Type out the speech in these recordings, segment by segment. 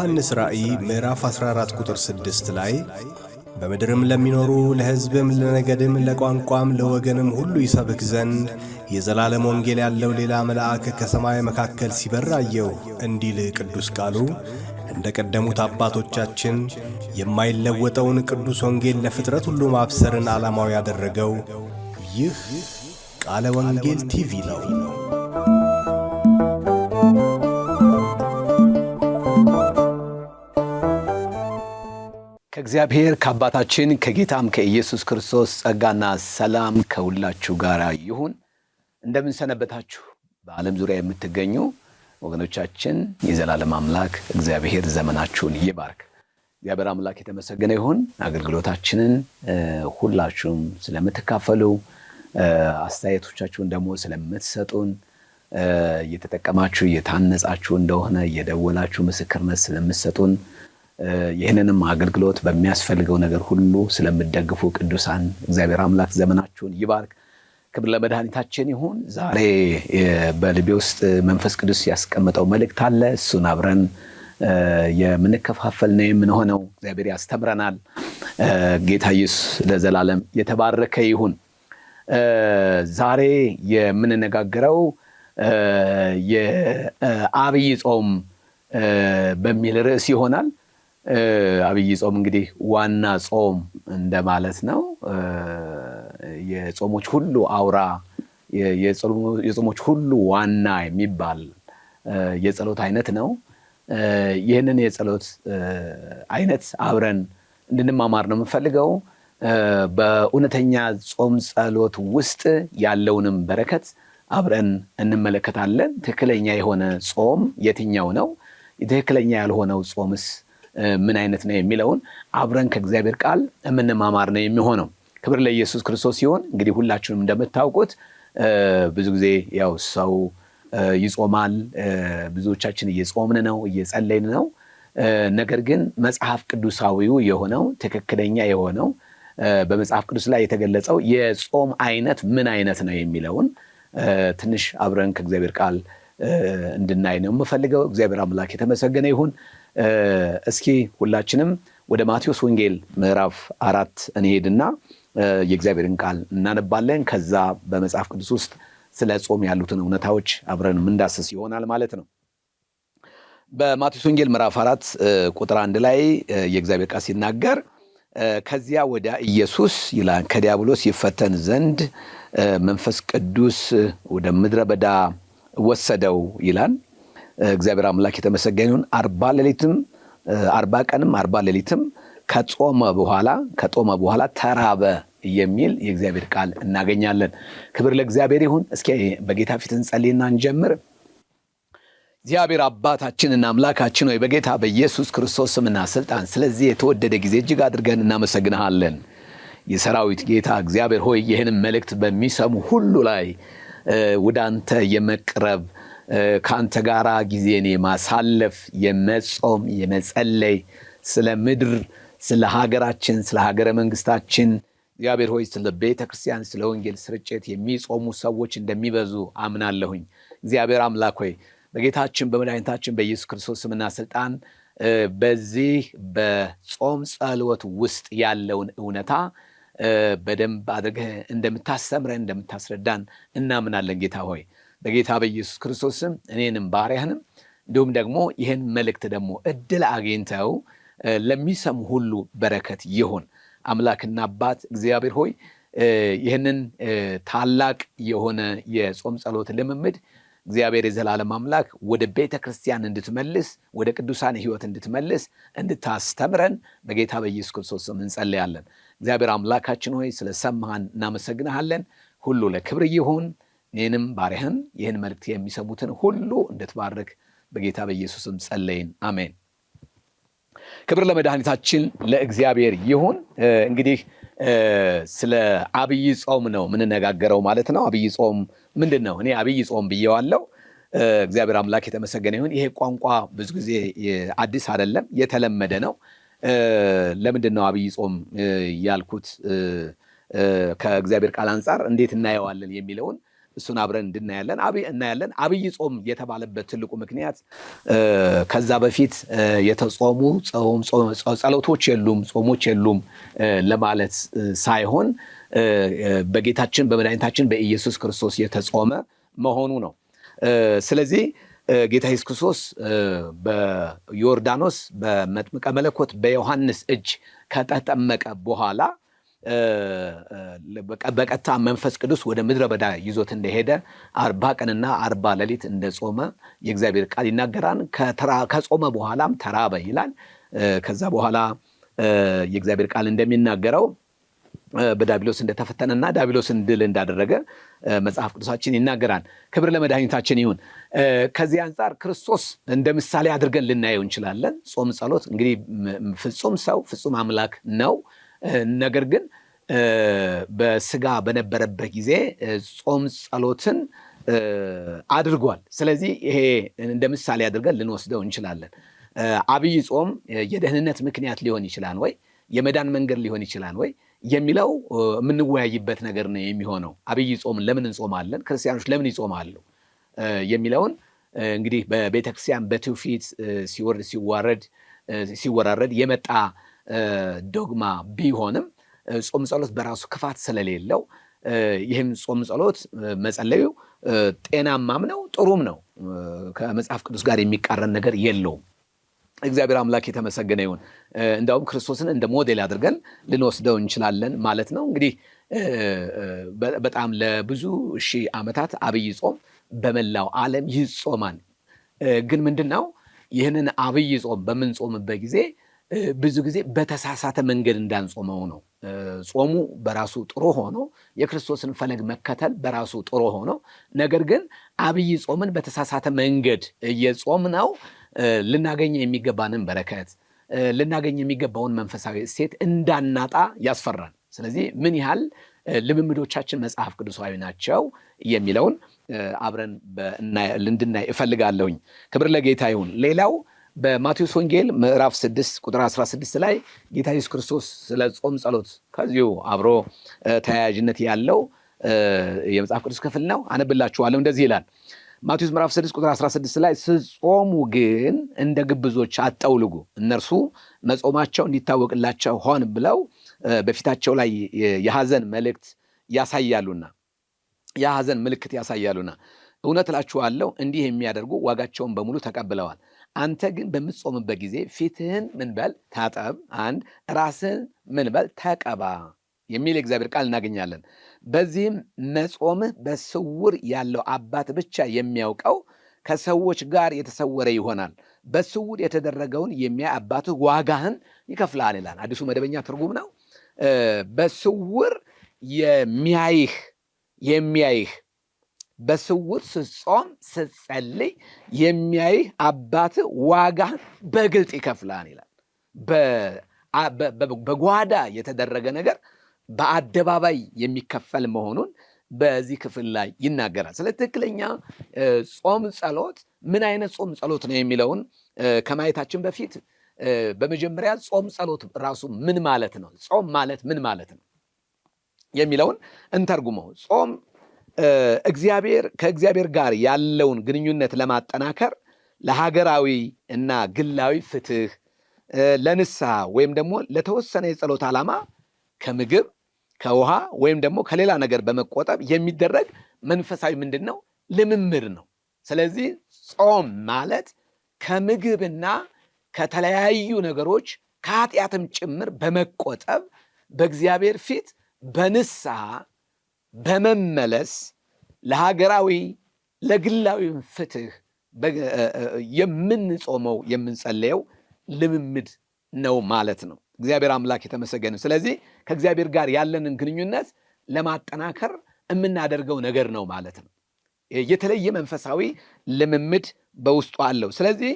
በዮሐንስ ራእይ ምዕራፍ 14 ቁጥር 6 ላይ በምድርም ለሚኖሩ ለሕዝብም ለነገድም ለቋንቋም ለወገንም ሁሉ ይሰብክ ዘንድ የዘላለም ወንጌል ያለው ሌላ መልአክ ከሰማይ መካከል ሲበር አየሁ እንዲል ቅዱስ ቃሉ እንደ ቀደሙት አባቶቻችን የማይለወጠውን ቅዱስ ወንጌል ለፍጥረት ሁሉ ማብሰርን ዓላማው ያደረገው ይህ ቃለ ወንጌል ቲቪ ነው። ከእግዚአብሔር ከአባታችን ከጌታም ከኢየሱስ ክርስቶስ ጸጋና ሰላም ከሁላችሁ ጋር ይሁን። እንደምን ሰነበታችሁ? በዓለም ዙሪያ የምትገኙ ወገኖቻችን የዘላለም አምላክ እግዚአብሔር ዘመናችሁን ይባርክ። እግዚአብሔር አምላክ የተመሰገነ ይሁን። አገልግሎታችንን ሁላችሁም ስለምትካፈሉ አስተያየቶቻችሁን ደግሞ ስለምትሰጡን እየተጠቀማችሁ እየታነጻችሁ እንደሆነ እየደወላችሁ ምስክርነት ስለምትሰጡን ይህንንም አገልግሎት በሚያስፈልገው ነገር ሁሉ ስለምትደግፉ ቅዱሳን እግዚአብሔር አምላክ ዘመናችሁን ይባርክ። ክብር ለመድኃኒታችን ይሁን። ዛሬ በልቤ ውስጥ መንፈስ ቅዱስ ያስቀመጠው መልእክት አለ። እሱን አብረን የምንከፋፈል ነው የምንሆነው። እግዚአብሔር ያስተምረናል። ጌታ ኢየሱስ ለዘላለም የተባረከ ይሁን። ዛሬ የምንነጋገረው የአብይ ጾም በሚል ርዕስ ይሆናል። አብይ ጾም እንግዲህ ዋና ጾም እንደማለት ነው። የጾሞች ሁሉ አውራ የጾሞች ሁሉ ዋና የሚባል የጸሎት አይነት ነው። ይህንን የጸሎት አይነት አብረን እንድንማማር ነው የምፈልገው። በእውነተኛ ጾም ጸሎት ውስጥ ያለውንም በረከት አብረን እንመለከታለን። ትክክለኛ የሆነ ጾም የትኛው ነው? ትክክለኛ ያልሆነው ጾምስ ምን አይነት ነው የሚለውን አብረን ከእግዚአብሔር ቃል የምንማማር ነው የሚሆነው። ክብር ለኢየሱስ ክርስቶስ ይሁን። እንግዲህ ሁላችሁም እንደምታውቁት ብዙ ጊዜ ያው ሰው ይጾማል። ብዙዎቻችን እየጾምን ነው፣ እየጸለይን ነው። ነገር ግን መጽሐፍ ቅዱሳዊው የሆነው ትክክለኛ የሆነው በመጽሐፍ ቅዱስ ላይ የተገለጸው የጾም አይነት ምን አይነት ነው የሚለውን ትንሽ አብረን ከእግዚአብሔር ቃል እንድናይ ነው የምፈልገው። እግዚአብሔር አምላክ የተመሰገነ ይሁን። እስኪ ሁላችንም ወደ ማቴዎስ ወንጌል ምዕራፍ 4 እንሄድና የእግዚአብሔርን ቃል እናነባለን። ከዛ በመጽሐፍ ቅዱስ ውስጥ ስለ ጾም ያሉትን እውነታዎች አብረን ምንዳስስ ይሆናል ማለት ነው። በማቴዎስ ወንጌል ምዕራፍ 4 ቁጥር 1 ላይ የእግዚአብሔር ቃል ሲናገር ከዚያ ወደ ኢየሱስ ይላል ከዲያብሎስ ይፈተን ዘንድ መንፈስ ቅዱስ ወደ ምድረ በዳ ወሰደው ይላል። እግዚአብሔር አምላክ የተመሰገነ ይሁን። 40 ቀንም 40 ሌሊትም ከጾመ በኋላ ተራበ የሚል የእግዚአብሔር ቃል እናገኛለን። ክብር ለእግዚአብሔር ይሁን። እስኪ በጌታ ፊት እንጸልይና እንጀምር። እግዚአብሔር አባታችንና አምላካችን ሆይ በጌታ በኢየሱስ ክርስቶስ ስምና ስልጣን ስለዚህ የተወደደ ጊዜ እጅግ አድርገን እናመሰግንሃለን። የሰራዊት ጌታ እግዚአብሔር ሆይ ይህንን መልእክት በሚሰሙ ሁሉ ላይ ወደ አንተ የመቅረብ ከአንተ ጋራ ጊዜን የማሳለፍ የመጾም የመጸለይ ስለ ምድር ስለ ሀገራችን ስለ ሀገረ መንግስታችን እግዚአብሔር ሆይ ስለ ቤተ ክርስቲያን ስለ ወንጌል ስርጭት የሚጾሙ ሰዎች እንደሚበዙ አምናለሁኝ። እግዚአብሔር አምላክ ሆይ በጌታችን በመድኃኒታችን በኢየሱስ ክርስቶስ ስምና ስልጣን በዚህ በጾም ጸሎት ውስጥ ያለውን እውነታ በደንብ አድርገህ እንደምታስተምረን እንደምታስረዳን እናምናለን። ጌታ ሆይ በጌታ በኢየሱስ ክርስቶስ ስም እኔንም ባሪያህንም እንዲሁም ደግሞ ይህን መልእክት ደግሞ እድል አግኝተው ለሚሰሙ ሁሉ በረከት ይሁን። አምላክና አባት እግዚአብሔር ሆይ ይህንን ታላቅ የሆነ የጾም ጸሎት ልምምድ እግዚአብሔር የዘላለም አምላክ ወደ ቤተ ክርስቲያን እንድትመልስ ወደ ቅዱሳን ሕይወት እንድትመልስ እንድታስተምረን በጌታ በኢየሱስ ክርስቶስ ስም እንጸልያለን። እግዚአብሔር አምላካችን ሆይ ስለሰማህን እናመሰግንሃለን። ሁሉ ለክብር ይሁን። እኔንም ባሪያህን ይህን መልእክት የሚሰሙትን ሁሉ እንድትባርክ በጌታ በኢየሱስ ስም ጸለይን፣ አሜን። ክብር ለመድኃኒታችን ለእግዚአብሔር ይሁን። እንግዲህ ስለ አብይ ጾም ነው የምንነጋገረው ማለት ነው። አብይ ጾም ምንድን ነው? እኔ አብይ ጾም ብዬዋለሁ። እግዚአብሔር አምላክ የተመሰገነ ይሁን። ይሄ ቋንቋ ብዙ ጊዜ አዲስ አይደለም፣ የተለመደ ነው። ለምንድን ነው አብይ ጾም ያልኩት? ከእግዚአብሔር ቃል አንጻር እንዴት እናየዋለን የሚለውን እሱን አብረን እናያለን። አብይ ጾም የተባለበት ትልቁ ምክንያት ከዛ በፊት የተጾሙ ጸሎቶች የሉም፣ ጾሞች የሉም ለማለት ሳይሆን በጌታችን በመድኃኒታችን በኢየሱስ ክርስቶስ የተጾመ መሆኑ ነው። ስለዚህ ጌታ ኢየሱስ ክርስቶስ በዮርዳኖስ በመጥምቀ መለኮት በዮሐንስ እጅ ከተጠመቀ በኋላ በቀጥታ መንፈስ ቅዱስ ወደ ምድረ በዳ ይዞት እንደሄደ 40 ቀንና 40 ሌሊት እንደጾመ የእግዚአብሔር ቃል ይናገራል። ከጾመ በኋላም ተራበ ይላል። ከዛ በኋላ የእግዚአብሔር ቃል እንደሚናገረው በዳቢሎስ እንደተፈተነና ዳቢሎስን ድል እንዳደረገ መጽሐፍ ቅዱሳችን ይናገራል። ክብር ለመድኃኒታችን ይሁን። ከዚህ አንጻር ክርስቶስ እንደ ምሳሌ አድርገን ልናየው እንችላለን። ጾም ጸሎት እንግዲህ ፍጹም ሰው ፍጹም አምላክ ነው። ነገር ግን በስጋ በነበረበት ጊዜ ጾም ጸሎትን አድርጓል። ስለዚህ ይሄ እንደ ምሳሌ አድርገን ልንወስደው እንችላለን። አብይ ጾም የደህንነት ምክንያት ሊሆን ይችላል ወይ፣ የመዳን መንገድ ሊሆን ይችላል ወይ የሚለው የምንወያይበት ነገር ነው የሚሆነው። አብይ ጾም ለምን እንጾማለን? ክርስቲያኖች ለምን ይጾማሉ? የሚለውን እንግዲህ በቤተክርስቲያን በትውፊት ሲወራረድ የመጣ ዶግማ ቢሆንም ጾም ጸሎት በራሱ ክፋት ስለሌለው ይህም ጾም ጸሎት መጸለዩ ጤናማም ነው፣ ጥሩም ነው። ከመጽሐፍ ቅዱስ ጋር የሚቃረን ነገር የለውም። እግዚአብሔር አምላክ የተመሰገነ ይሁን። እንዳውም ክርስቶስን እንደ ሞዴል አድርገን ልንወስደው እንችላለን ማለት ነው። እንግዲህ በጣም ለብዙ ሺህ ዓመታት አብይ ጾም በመላው ዓለም ይጾማል። ግን ምንድነው ይህንን አብይ ጾም በምንጾምበት ጊዜ ብዙ ጊዜ በተሳሳተ መንገድ እንዳንጾመው ነው። ጾሙ በራሱ ጥሩ ሆኖ የክርስቶስን ፈለግ መከተል በራሱ ጥሩ ሆኖ፣ ነገር ግን አብይ ጾምን በተሳሳተ መንገድ እየጾምነው ልናገኝ የሚገባንን በረከት ልናገኝ የሚገባውን መንፈሳዊ እሴት እንዳናጣ ያስፈራል። ስለዚህ ምን ያህል ልምምዶቻችን መጽሐፍ ቅዱሳዊ ናቸው የሚለውን አብረን እንድናይ እፈልጋለሁኝ። ክብር ለጌታ ይሁን። ሌላው በማቴዎስ ወንጌል ምዕራፍ 6 ቁጥር 16 ላይ ጌታ ኢየሱስ ክርስቶስ ስለ ጾም ጸሎት ከዚሁ አብሮ ተያያዥነት ያለው የመጽሐፍ ቅዱስ ክፍል ነው። አነብላችኋለሁ። እንደዚህ ይላል። ማቴዎስ ምዕራፍ 6 ቁጥር 16 ላይ ስትጾሙ ግን እንደ ግብዞች አትጠውልጉ፣ እነርሱ መጾማቸው እንዲታወቅላቸው ሆን ብለው በፊታቸው ላይ የሐዘን ምልክት ያሳያሉና እውነት እላችኋለሁ እንዲህ የሚያደርጉ ዋጋቸውን በሙሉ ተቀብለዋል። አንተ ግን በምትጾምበት ጊዜ ፊትህን ምን በል ታጠብ፣ ራስህን ምን በል ተቀባ የሚል የእግዚአብሔር ቃል እናገኛለን። በዚህም መጾምህ በስውር ያለው አባት ብቻ የሚያውቀው ከሰዎች ጋር የተሰወረ ይሆናል። በስውር የተደረገውን የሚያይ አባትህ ዋጋህን ይከፍልሃል ይላል። አዲሱ መደበኛ ትርጉም ነው። በስውር የሚያይህ በስውር ስትጾም ስትጸልይ የሚያይህ አባትህ ዋጋህን በግልጥ ይከፍልሃል ይላል። በጓዳ የተደረገ ነገር በአደባባይ የሚከፈል መሆኑን በዚህ ክፍል ላይ ይናገራል። ስለ ትክክለኛ ጾም ጸሎት ምን አይነት ጾም ጸሎት ነው የሚለውን ከማየታችን በፊት በመጀመሪያ ጾም ጸሎት ራሱ ምን ማለት ነው፣ ጾም ማለት ምን ማለት ነው የሚለውን እንተርጉመው። ጾም ከእግዚአብሔር ጋር ያለውን ግንኙነት ለማጠናከር ለሀገራዊ እና ግላዊ ፍትህ፣ ለንስሐ ወይም ደግሞ ለተወሰነ የጸሎት ዓላማ ከምግብ ከውሃ ወይም ደግሞ ከሌላ ነገር በመቆጠብ የሚደረግ መንፈሳዊ ምንድን ነው? ልምምድ ነው። ስለዚህ ጾም ማለት ከምግብና ከተለያዩ ነገሮች ከኃጢአትም ጭምር በመቆጠብ በእግዚአብሔር ፊት በንስሐ በመመለስ ለሀገራዊ ለግላዊ ፍትህ የምንጾመው የምንጸለየው ልምምድ ነው ማለት ነው። እግዚአብሔር አምላክ የተመሰገነ። ስለዚህ ከእግዚአብሔር ጋር ያለንን ግንኙነት ለማጠናከር የምናደርገው ነገር ነው ማለት ነው። የተለየ መንፈሳዊ ልምምድ በውስጡ አለው። ስለዚህ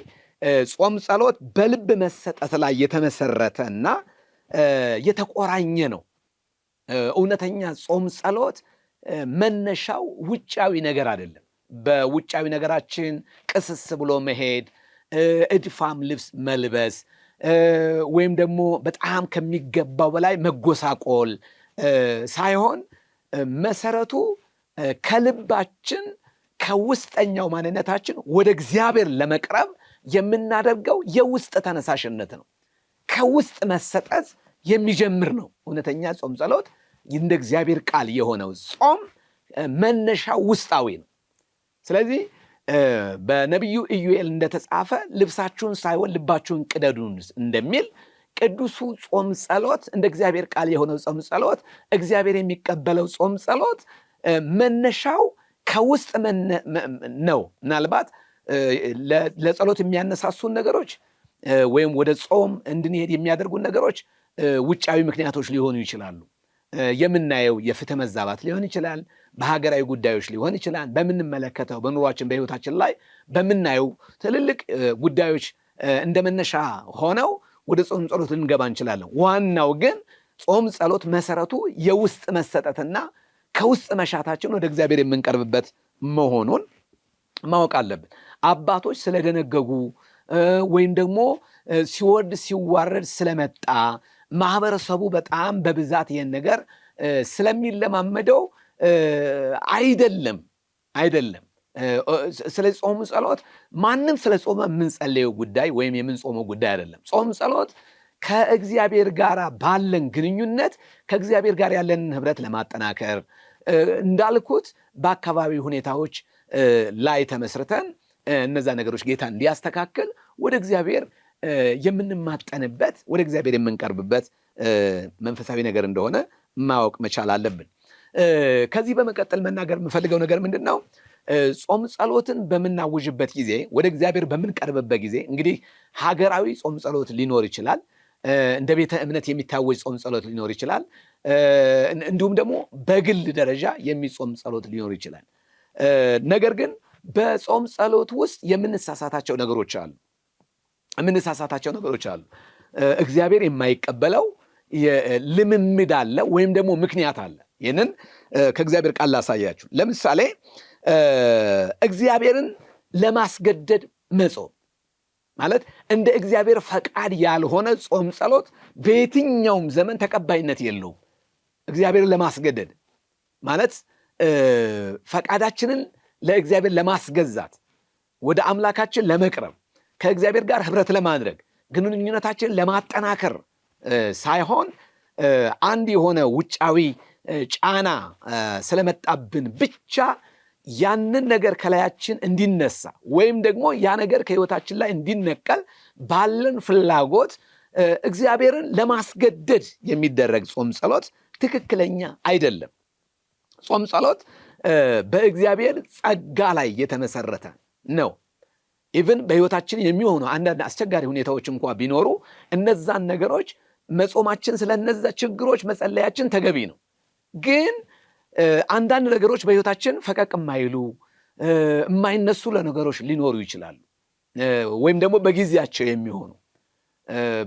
ጾም ጸሎት በልብ መሰጠት ላይ የተመሰረተ እና የተቆራኘ ነው። እውነተኛ ጾም ጸሎት መነሻው ውጫዊ ነገር አይደለም። በውጫዊ ነገራችን ቅስስ ብሎ መሄድ፣ እድፋም ልብስ መልበስ ወይም ደግሞ በጣም ከሚገባው በላይ መጎሳቆል ሳይሆን መሰረቱ ከልባችን ከውስጠኛው ማንነታችን ወደ እግዚአብሔር ለመቅረብ የምናደርገው የውስጥ ተነሳሽነት ነው። ከውስጥ መሰጠት የሚጀምር ነው። እውነተኛ ጾም ጸሎት እንደ እግዚአብሔር ቃል የሆነው ጾም መነሻው ውስጣዊ ነው። ስለዚህ በነቢዩ ኢዩኤል እንደተጻፈ ልብሳችሁን ሳይሆን ልባችሁን ቅደዱን እንደሚል ቅዱሱ ጾም ጸሎት እንደ እግዚአብሔር ቃል የሆነው ጾም ጸሎት እግዚአብሔር የሚቀበለው ጾም ጸሎት መነሻው ከውስጥ ነው። ምናልባት ለጸሎት የሚያነሳሱን ነገሮች ወይም ወደ ጾም እንድንሄድ የሚያደርጉን ነገሮች ውጫዊ ምክንያቶች ሊሆኑ ይችላሉ። የምናየው የፍትህ መዛባት ሊሆን ይችላል። በሀገራዊ ጉዳዮች ሊሆን ይችላል። በምንመለከተው በኑሯችን በህይወታችን ላይ በምናየው ትልልቅ ጉዳዮች እንደ መነሻ ሆነው ወደ ጾም ጸሎት ልንገባ እንችላለን። ዋናው ግን ጾም ጸሎት መሰረቱ የውስጥ መሰጠትና ከውስጥ መሻታችን ወደ እግዚአብሔር የምንቀርብበት መሆኑን ማወቅ አለብን። አባቶች ስለደነገጉ ወይም ደግሞ ሲወርድ ሲዋረድ ስለመጣ ማህበረሰቡ በጣም በብዛት ይህን ነገር ስለሚለማመደው አይደለም። ስለ ጾም ጸሎት ማንም ስለ ጾመ የምንጸልየው ጉዳይ ወይም የምንጾመው ጉዳይ አይደለም። ጾም ጸሎት ከእግዚአብሔር ጋር ባለን ግንኙነት ከእግዚአብሔር ጋር ያለንን ህብረት ለማጠናከር እንዳልኩት በአካባቢ ሁኔታዎች ላይ ተመስርተን እነዛ ነገሮች ጌታን እንዲያስተካክል ወደ እግዚአብሔር የምንማጠንበት ወደ እግዚአብሔር የምንቀርብበት መንፈሳዊ ነገር እንደሆነ ማወቅ መቻል አለብን። ከዚህ በመቀጠል መናገር የምፈልገው ነገር ምንድን ነው? ጾም ጸሎትን በምናውጅበት ጊዜ ወደ እግዚአብሔር በምንቀርብበት ጊዜ እንግዲህ ሀገራዊ ጾም ጸሎት ሊኖር ይችላል። እንደ ቤተ እምነት የሚታወጅ ጾም ጸሎት ሊኖር ይችላል። እንዲሁም ደግሞ በግል ደረጃ የሚጾም ጸሎት ሊኖር ይችላል። ነገር ግን በጾም ጸሎት ውስጥ የምንሳሳታቸው ነገሮች አሉ። እግዚአብሔር የማይቀበለው ልምምድ አለ ወይም ደግሞ ምክንያት አለ። ይህንን ከእግዚአብሔር ቃል ላሳያችሁ። ለምሳሌ እግዚአብሔርን ለማስገደድ መጾም ማለት እንደ እግዚአብሔር ፈቃድ ያልሆነ ጾም ጸሎት በየትኛውም ዘመን ተቀባይነት የለውም። እግዚአብሔርን ለማስገደድ ማለት ፈቃዳችንን ለእግዚአብሔር ለማስገዛት ወደ አምላካችን ለመቅረብ ከእግዚአብሔር ጋር ህብረት ለማድረግ ግንኙነታችን ለማጠናከር ሳይሆን አንድ የሆነ ውጫዊ ጫና ስለመጣብን ብቻ ያንን ነገር ከላያችን እንዲነሳ ወይም ደግሞ ያ ነገር ከህይወታችን ላይ እንዲነቀል ባለን ፍላጎት እግዚአብሔርን ለማስገደድ የሚደረግ ጾም ጸሎት ትክክለኛ አይደለም። ጾም ጸሎት በእግዚአብሔር ጸጋ ላይ የተመሰረተ ነው። ኢቭን በህይወታችን የሚሆኑ አንዳንድ አስቸጋሪ ሁኔታዎች እንኳ ቢኖሩ እነዛን ነገሮች መጾማችን ስለነዛ ችግሮች መጸለያችን ተገቢ ነው። ግን አንዳንድ ነገሮች በህይወታችን ፈቀቅ የማይሉ የማይነሱ ለነገሮች ሊኖሩ ይችላሉ። ወይም ደግሞ በጊዜያቸው የሚሆኑ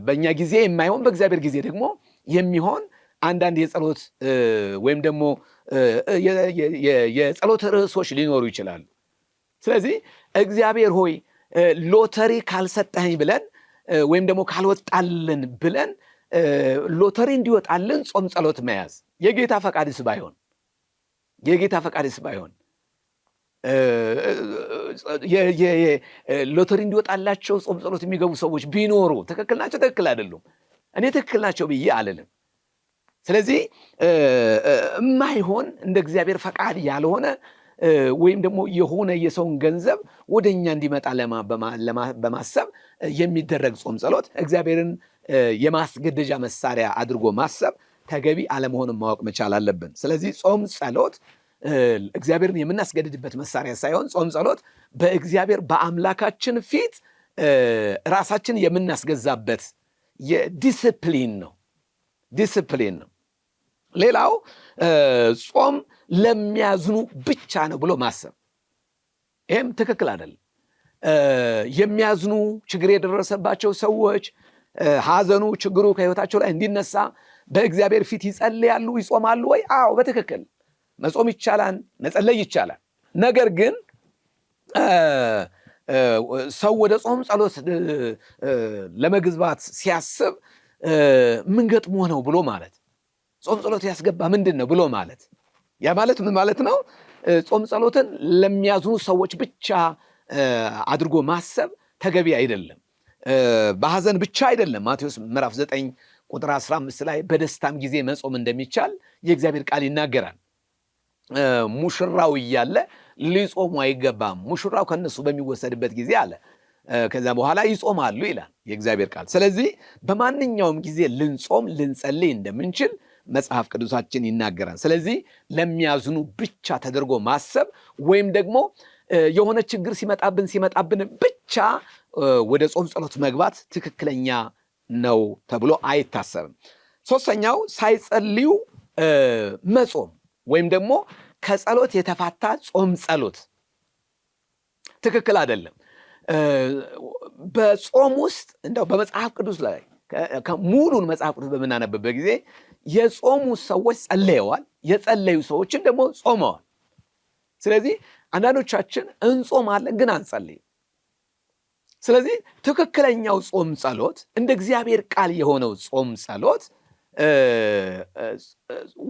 በእኛ ጊዜ የማይሆን በእግዚአብሔር ጊዜ ደግሞ የሚሆን አንዳንድ የጸሎት ወይም ደግሞ የጸሎት ርዕሶች ሊኖሩ ይችላሉ። ስለዚህ እግዚአብሔር ሆይ ሎተሪ ካልሰጠኸኝ ብለን ወይም ደግሞ ካልወጣልን ብለን ሎተሪ እንዲወጣልን ጾም ጸሎት መያዝ የጌታ ፈቃድስ ባይሆን ሎተሪ እንዲወጣላቸው ጾም ጸሎት የሚገቡ ሰዎች ቢኖሩ ትክክል ናቸው፣ ትክክል አይደሉም? እኔ ትክክል ናቸው ብዬ አልልም። ስለዚህ የማይሆን እንደ እግዚአብሔር ፈቃድ ያልሆነ ወይም ደግሞ የሆነ የሰውን ገንዘብ ወደኛ እንዲመጣ በማሰብ የሚደረግ ጾም ጸሎት እግዚአብሔርን የማስገደጃ መሳሪያ አድርጎ ማሰብ ተገቢ አለመሆኑን ማወቅ መቻል አለብን። ስለዚህ ጾም ጸሎት እግዚአብሔርን የምናስገድድበት መሳሪያ ሳይሆን ጾም ጸሎት በእግዚአብሔር በአምላካችን ፊት ራሳችን የምናስገዛበት ዲስፕሊን ነው። ሌላው ጾም ለሚያዝኑ ብቻ ነው ብሎ ማሰብ፣ ይህም ትክክል አይደለም። የሚያዝኑ ችግር የደረሰባቸው ሰዎች ሐዘኑ ችግሩ ከህይወታቸው ላይ እንዲነሳ በእግዚአብሔር ፊት ይጸልያሉ፣ ይጾማሉ ወይ? አዎ፣ በትክክል መጾም ይቻላል፣ መጸለይ ይቻላል። ነገር ግን ሰው ወደ ጾም ጸሎት ለመግባት ሲያስብ ምን ገጥሞ ነው ብሎ ማለት፣ ጾም ጸሎት ያስገባ ምንድን ነው ብሎ ማለት፣ ያ ማለት ምን ማለት ነው? ጾም ጸሎትን ለሚያዝኑ ሰዎች ብቻ አድርጎ ማሰብ ተገቢ አይደለም። በሐዘን ብቻ አይደለም። ማቴዎስ ምዕራፍ 9 ቁጥር 15 ላይ በደስታም ጊዜ መጾም እንደሚቻል የእግዚአብሔር ቃል ይናገራል። ሙሽራው እያለ ሊጾሙ አይገባም፣ ሙሽራው ከነሱ በሚወሰድበት ጊዜ አለ ከዛ በኋላ ይጾማሉ ይላል የእግዚአብሔር ቃል። ስለዚህ በማንኛውም ጊዜ ልንጾም ልንጸልይ እንደምንችል መጽሐፍ ቅዱሳችን ይናገራል። ስለዚህ ለሚያዝኑ ብቻ ተደርጎ ማሰብ ወይም ደግሞ የሆነ ችግር ሲመጣብን ብቻ ወደ ጾም ጸሎት መግባት ትክክለኛ ነው ተብሎ አይታሰብም። ሶስተኛው ሳይጸልዩ መጾም ወይም ደግሞ ከጸሎት የተፋታ ጾም ጸሎት ትክክል አይደለም። በጾም ውስጥ እንደው በመጽሐፍ ቅዱስ ላይ ሙሉን መጽሐፍ ቅዱስ በምናነብበት ጊዜ የጾሙ ሰዎች ጸልየዋል፣ የጸለዩ ሰዎችን ደግሞ ጾመዋል። ስለዚህ አንዳንዶቻችን እንጾማለን ግን አንጸልይም። ስለዚህ ትክክለኛው ጾም ጸሎት እንደ እግዚአብሔር ቃል የሆነው ጾም ጸሎት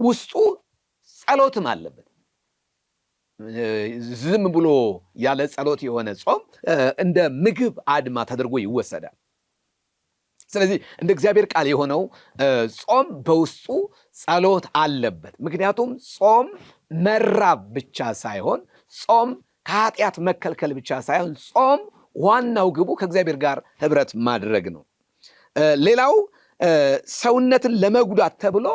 ውስጡ ጸሎትም አለበት። ዝም ብሎ ያለ ጸሎት የሆነ ጾም እንደ ምግብ አድማ ተደርጎ ይወሰዳል። ስለዚህ እንደ እግዚአብሔር ቃል የሆነው ጾም በውስጡ ጸሎት አለበት። ምክንያቱም ጾም መራብ ብቻ ሳይሆን፣ ጾም ከኃጢአት መከልከል ብቻ ሳይሆን፣ ጾም ዋናው ግቡ ከእግዚአብሔር ጋር ህብረት ማድረግ ነው። ሌላው ሰውነትን ለመጉዳት ተብሎ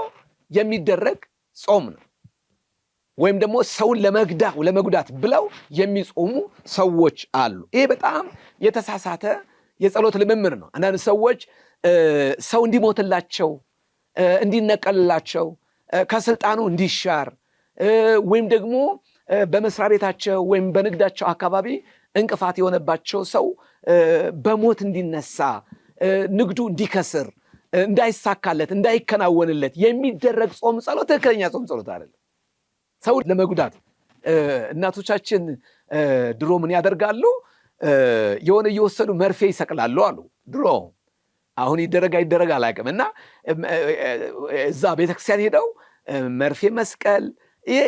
የሚደረግ ጾም ነው። ወይም ደግሞ ሰውን ለመጉዳት ብለው የሚጾሙ ሰዎች አሉ። ይሄ በጣም የተሳሳተ የጸሎት ልምምድ ነው። አንዳንድ ሰዎች ሰው እንዲሞትላቸው፣ እንዲነቀልላቸው፣ ከስልጣኑ እንዲሻር ወይም ደግሞ በመስሪያ ቤታቸው ወይም በንግዳቸው አካባቢ እንቅፋት የሆነባቸው ሰው በሞት እንዲነሳ፣ ንግዱ እንዲከስር፣ እንዳይሳካለት፣ እንዳይከናወንለት የሚደረግ ጾም ጸሎት ትክክለኛ ጾም ጸሎት አይደለም። ሰው ለመጉዳት እናቶቻችን ድሮ ምን ያደርጋሉ? የሆነ እየወሰዱ መርፌ ይሰቅላሉ አሉ ድሮ። አሁን ይደረግ አይደረግ አላውቅም። እና እዛ ቤተክርስቲያን ሄደው መርፌ መስቀል፣ ይሄ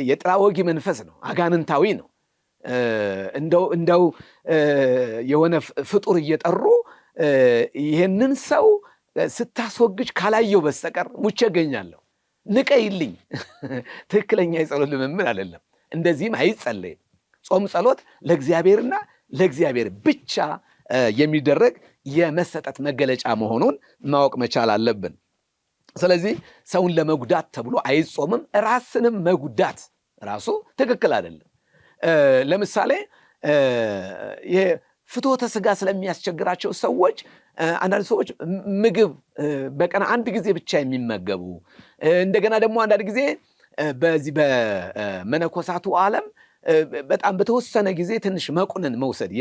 የጥራ ወጊ መንፈስ ነው፣ አጋንንታዊ ነው። እንደው የሆነ ፍጡር እየጠሩ ይሄንን ሰው ስታስወግጅ ካላየው በስተቀር ሙቼ እገኛለሁ፣ ንቀይልኝ። ትክክለኛ የጸሎት ልምምድ አይደለም። እንደዚህም አይጸለይም። ጾም ጸሎት ለእግዚአብሔርና ለእግዚአብሔር ብቻ የሚደረግ የመሰጠት መገለጫ መሆኑን ማወቅ መቻል አለብን። ስለዚህ ሰውን ለመጉዳት ተብሎ አይጾምም። ራስንም መጉዳት ራሱ ትክክል አይደለም። ለምሳሌ ፍትወተ ስጋ ስለሚያስቸግራቸው ሰዎች አንዳንድ ሰዎች ምግብ በቀን አንድ ጊዜ ብቻ የሚመገቡ፣ እንደገና ደግሞ አንዳንድ ጊዜ በዚህ በመነኮሳቱ ዓለም በጣም በተወሰነ ጊዜ ትንሽ መቁንን መውሰድ፣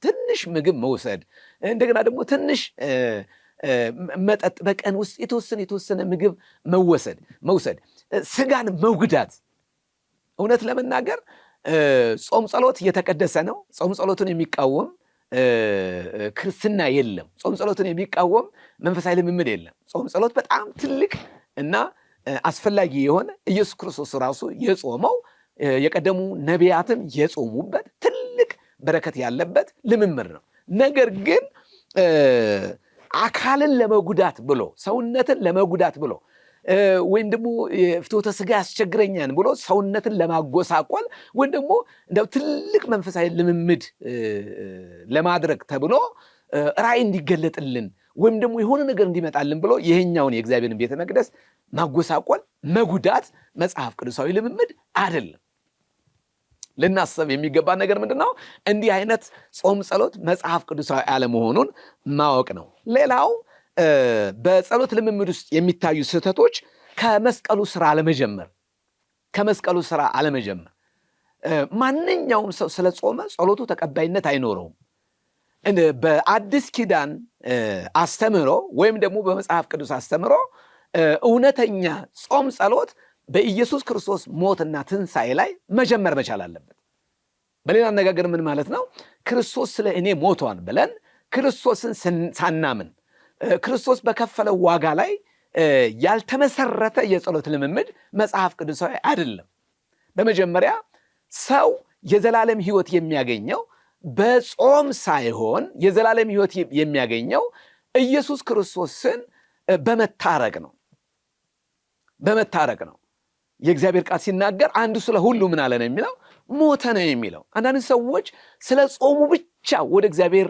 ትንሽ ምግብ መውሰድ፣ እንደገና ደግሞ ትንሽ መጠጥ በቀን ውስጥ የተወሰነ ምግብ መውሰድ ስጋን መጉዳት። እውነት ለመናገር ጾም ጸሎት የተቀደሰ ነው። ጾም ጸሎትን የሚቃወም ክርስትና የለም። ጾም ጸሎትን የሚቃወም መንፈሳዊ ልምምድ የለም። ጾም ጸሎት በጣም ትልቅ እና አስፈላጊ የሆነ ኢየሱስ ክርስቶስ ራሱ የጾመው የቀደሙ ነቢያትም የጾሙበት ትልቅ በረከት ያለበት ልምምድ ነው። ነገር ግን አካልን ለመጉዳት ብሎ፣ ሰውነትን ለመጉዳት ብሎ ወይም ደግሞ ፍትወተ ስጋ ያስቸግረኛን ብሎ ሰውነትን ለማጎሳቆል ወይም ደግሞ እንደው ትልቅ መንፈሳዊ ልምምድ ለማድረግ ተብሎ ራእይ እንዲገለጥልን ወይም ደግሞ የሆነ ነገር እንዲመጣልን ብሎ ይሄኛውን የእግዚአብሔርን ቤተ መቅደስ ማጎሳቆል፣ መጉዳት መጽሐፍ ቅዱሳዊ ልምምድ አይደለም። ልናስብ የሚገባ ነገር ምንድነው? እንዲህ አይነት ጾም ጸሎት መጽሐፍ ቅዱሳዊ አለመሆኑን ማወቅ ነው። ሌላው በጸሎት ልምምድ ውስጥ የሚታዩ ስህተቶች ከመስቀሉ ስራ አለመጀመር። ማንኛውም ሰው ስለ ጾመ ጸሎቱ ተቀባይነት አይኖረውም። በአዲስ ኪዳን አስተምህሮ ወይም ደግሞ በመጽሐፍ ቅዱስ አስተምህሮ እውነተኛ ጾም ጸሎት በኢየሱስ ክርስቶስ ሞትና ትንሣኤ ላይ መጀመር መቻል አለበት። በሌላ አነጋገር ምን ማለት ነው? ክርስቶስ ስለ እኔ ሞቷን ብለን ክርስቶስን ሳናምን ክርስቶስ በከፈለው ዋጋ ላይ ያልተመሰረተ የጸሎት ልምምድ መጽሐፍ ቅዱሳዊ አይደለም። በመጀመሪያ ሰው የዘላለም ሕይወት የሚያገኘው በጾም ሳይሆን የዘላለም ሕይወት የሚያገኘው ኢየሱስ ክርስቶስን በመታረቅ ነው። በመታረቅ ነው። የእግዚአብሔር ቃል ሲናገር አንዱ ስለ ሁሉ ምን አለ ነው የሚለው? ሞተ ነው የሚለው። አንዳንድ ሰዎች ስለ ጾሙ ብቻ ወደ እግዚአብሔር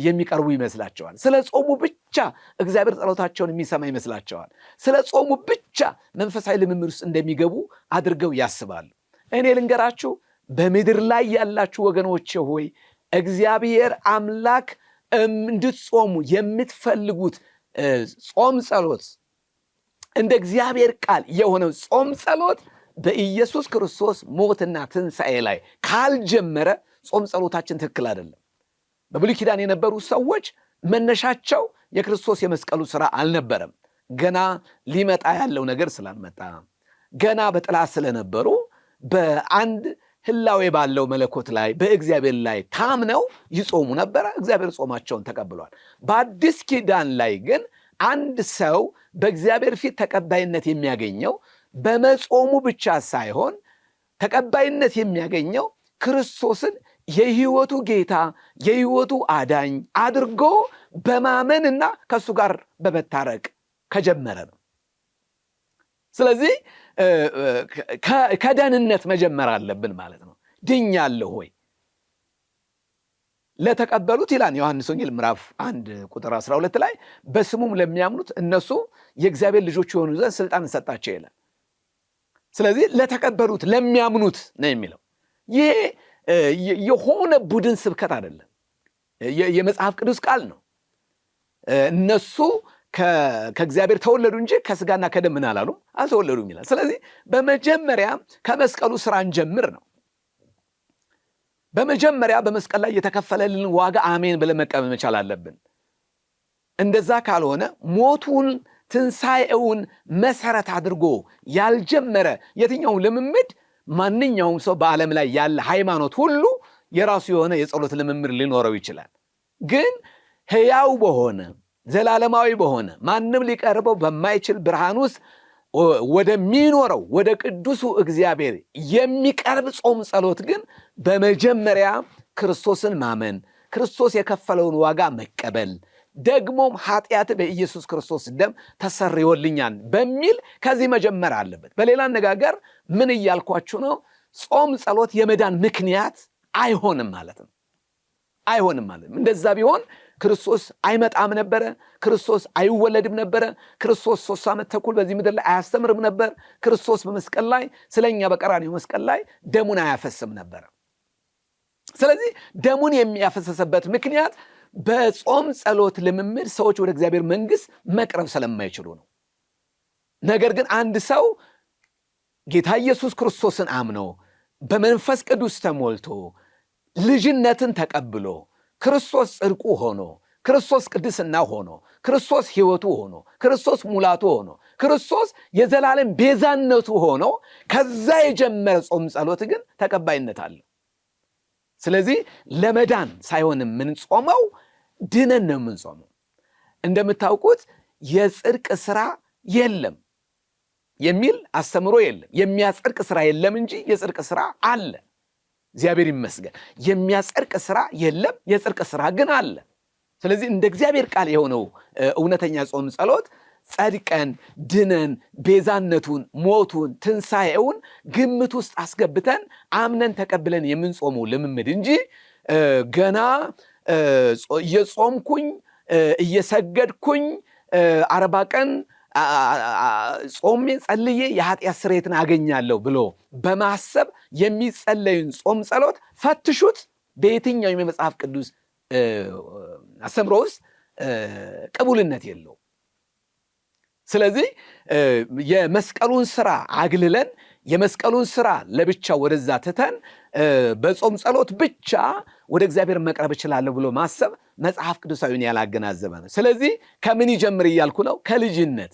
የሚቀርቡ ይመስላቸዋል። ስለ ጾሙ ብቻ እግዚአብሔር ጸሎታቸውን የሚሰማ ይመስላቸዋል። ስለ ጾሙ ብቻ መንፈሳዊ ልምምድ ውስጥ እንደሚገቡ አድርገው ያስባሉ። እኔ ልንገራችሁ፣ በምድር ላይ ያላችሁ ወገኖቼ ሆይ እግዚአብሔር አምላክ እንድትጾሙ የምትፈልጉት ጾም ጸሎት እንደ እግዚአብሔር ቃል የሆነው ጾም ጸሎት በኢየሱስ ክርስቶስ ሞትና ትንሣኤ ላይ ካልጀመረ ጾም ጸሎታችን ትክክል አይደለም። በብሉይ ኪዳን የነበሩ ሰዎች መነሻቸው የክርስቶስ የመስቀሉ ሥራ አልነበረም። ገና ሊመጣ ያለው ነገር ስላልመጣ ገና በጥላ ስለነበሩ በአንድ ህላዌ ባለው መለኮት ላይ በእግዚአብሔር ላይ ታምነው ይጾሙ ነበረ። እግዚአብሔር ጾማቸውን ተቀብሏል። በአዲስ ኪዳን ላይ ግን አንድ ሰው በእግዚአብሔር ፊት ተቀባይነት የሚያገኘው በመጾሙ ብቻ ሳይሆን ተቀባይነት የሚያገኘው ክርስቶስን የህይወቱ ጌታ የህይወቱ አዳኝ አድርጎ በማመንና ከሱ ጋር በመታረቅ ከጀመረ ነው። ስለዚህ ከደህንነት መጀመር አለብን ማለት ነው። ድኛለሁ ሆይ ለተቀበሉት ይላል ዮሐንስ ወንጌል ምዕራፍ 1 ቁጥር 12 ላይ በስሙም ለሚያምኑት እነሱ የእግዚአብሔር ልጆች የሆኑ ዘንድ ስልጣን ሰጣቸው ይላል። ስለዚህ ለተቀበሉት ለሚያምኑት ነው የሚለው። ይሄ የሆነ ቡድን ስብከት አይደለም፣ የመጽሐፍ ቅዱስ ቃል ነው። እነሱ ከእግዚአብሔር ተወለዱ እንጂ ከስጋና ከደም ምን አላሉም አልተወለዱም ይላል። ስለዚህ በመጀመሪያ ከመስቀሉ ስራ እንጀምር ነው። በመጀመሪያ በመስቀል ላይ የተከፈለልን ዋጋ አሜን ብለን መቀበል መቻል አለብን። እንደዛ ካልሆነ ሞቱን ትንሣኤውን መሰረት አድርጎ ያልጀመረ የትኛውም ልምምድ ማንኛውም ሰው በዓለም ላይ ያለ ሃይማኖት ሁሉ የራሱ የሆነ የጸሎት ልምምድ ሊኖረው ይችላል። ግን ሕያው በሆነ ዘላለማዊ በሆነ ማንም ሊቀርበው በማይችል ብርሃን ውስጥ ወደሚኖረው ወደ ቅዱሱ እግዚአብሔር የሚቀርብ ጾም ጸሎት ግን በመጀመሪያ ክርስቶስን ማመን፣ ክርስቶስ የከፈለውን ዋጋ መቀበል፣ ደግሞም ኃጢአት በኢየሱስ ክርስቶስ ደም ተሰርዮልኛል በሚል ከዚህ መጀመር አለበት። በሌላ አነጋገር ምን እያልኳችሁ ነው? ጾም ጸሎት የመዳን ምክንያት አይሆንም ማለት ነው። አይሆንም ማለት ነው። እንደዛ ቢሆን ክርስቶስ አይመጣም ነበረ። ክርስቶስ አይወለድም ነበረ። ክርስቶስ 3 ዓመት ተኩል በዚህ ምድር ላይ አያስተምርም ነበር። ክርስቶስ በመስቀል ላይ ስለኛ በቀራንዮ መስቀል ላይ ደሙን አያፈስም ነበረ። ስለዚህ ደሙን የሚያፈሰሰበት ምክንያት በጾም ጸሎት ልምምድ ሰዎች ወደ እግዚአብሔር መንግሥት መቅረብ ስለማይችሉ ነው። ነገር ግን አንድ ሰው ጌታ ኢየሱስ ክርስቶስን አምኖ በመንፈስ ቅዱስ ተሞልቶ ልጅነትን ተቀብሎ ክርስቶስ ጽድቁ ሆኖ ክርስቶስ ቅድስና ሆኖ ክርስቶስ ሕይወቱ ሆኖ ክርስቶስ ሙላቱ ሆኖ ክርስቶስ የዘላለም ቤዛነቱ ሆኖ ከዛ የጀመረ ጾም ጸሎት ግን ተቀባይነት አለው። ስለዚህ ለመዳን ሳይሆን የምንጾመው ድነን ነው የምንጾመው። እንደምታውቁት የጽድቅ ስራ የለም የሚል አስተምሮ የለም። የሚያጸድቅ ስራ የለም እንጂ የጽድቅ ስራ አለ። እግዚአብሔር ይመስገን። የሚያጸድቅ ስራ የለም፣ የጽድቅ ስራ ግን አለ። ስለዚህ እንደ እግዚአብሔር ቃል የሆነው እውነተኛ ጾም ጸሎት ጸድቀን ድነን ቤዛነቱን፣ ሞቱን፣ ትንሣኤውን ግምት ውስጥ አስገብተን አምነን ተቀብለን የምንጾመው ልምምድ እንጂ ገና እየጾምኩኝ እየሰገድኩኝ 40 ቀን ጾሜ ጸልዬ የኃጢአት ስርየትን አገኛለሁ ብሎ በማሰብ የሚጸለዩን ጾም ጸሎት ፈትሹት። በየትኛው የመጽሐፍ ቅዱስ አስተምሮ ውስጥ ቅቡልነት የለው። ስለዚህ የመስቀሉን ስራ አግልለን የመስቀሉን ስራ ለብቻ ወደዛ ትተን በጾም ጸሎት ብቻ ወደ እግዚአብሔር መቅረብ እችላለሁ ብሎ ማሰብ መጽሐፍ ቅዱሳዊን ያላገናዘበ ነው። ስለዚህ ከምን ይጀምር እያልኩ ነው? ከልጅነት።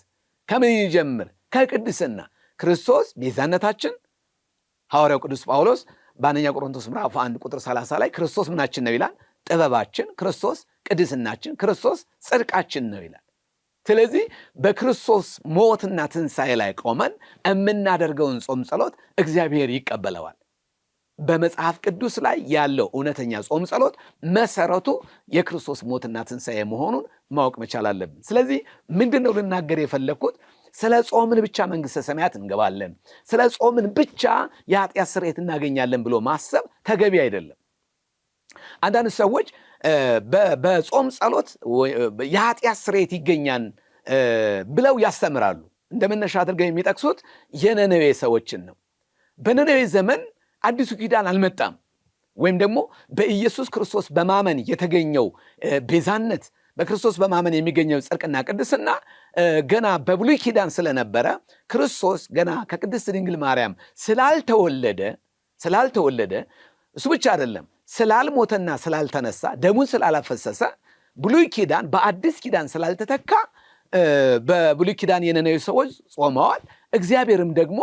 ከምን ይጀምር? ከቅድስና። ክርስቶስ ቤዛነታችን፣ ሐዋርያው ቅዱስ ጳውሎስ በአንደኛ ቆሮንቶስ ምዕራፍ 1 ቁጥር 30 ላይ ክርስቶስ ምናችን ነው ይላል? ጥበባችን፣ ክርስቶስ ቅድስናችን፣ ክርስቶስ ጽድቃችን ነው ይላል። ስለዚህ በክርስቶስ ሞትና ትንሣኤ ላይ ቆመን የምናደርገውን ጾም ጸሎት እግዚአብሔር ይቀበለዋል። በመጽሐፍ ቅዱስ ላይ ያለው እውነተኛ ጾም ጸሎት መሰረቱ የክርስቶስ ሞትና ትንሣኤ መሆኑን ማወቅ መቻል አለብን። ስለዚህ ምንድነው ልናገር የፈለግኩት? ስለ ጾምን ብቻ መንግሥተ ሰማያት እንገባለን፣ ስለ ጾምን ብቻ የኃጢአት ስርየት እናገኛለን ብሎ ማሰብ ተገቢ አይደለም። አንዳንድ ሰዎች በጾም ጸሎት የኃጢአት ስርየት ይገኛል ብለው ያስተምራሉ። እንደ መነሻ አድርገው የሚጠቅሱት የነነዌ ሰዎችን ነው። በነነዌ ዘመን አዲሱ ኪዳን አልመጣም፣ ወይም ደግሞ በኢየሱስ ክርስቶስ በማመን የተገኘው ቤዛነት፣ በክርስቶስ በማመን የሚገኘው ጽድቅና ቅድስና ገና በብሉይ ኪዳን ስለነበረ ክርስቶስ ገና ከቅድስት ድንግል ማርያም ስላልተወለደ እሱ ብቻ አይደለም ስላልሞተና ስላልተነሳ ደሙን ስላላፈሰሰ ብሉይ ኪዳን በአዲስ ኪዳን ስላልተተካ በብሉይ ኪዳን የነነዌ ሰዎች ጾመዋል። እግዚአብሔርም ደግሞ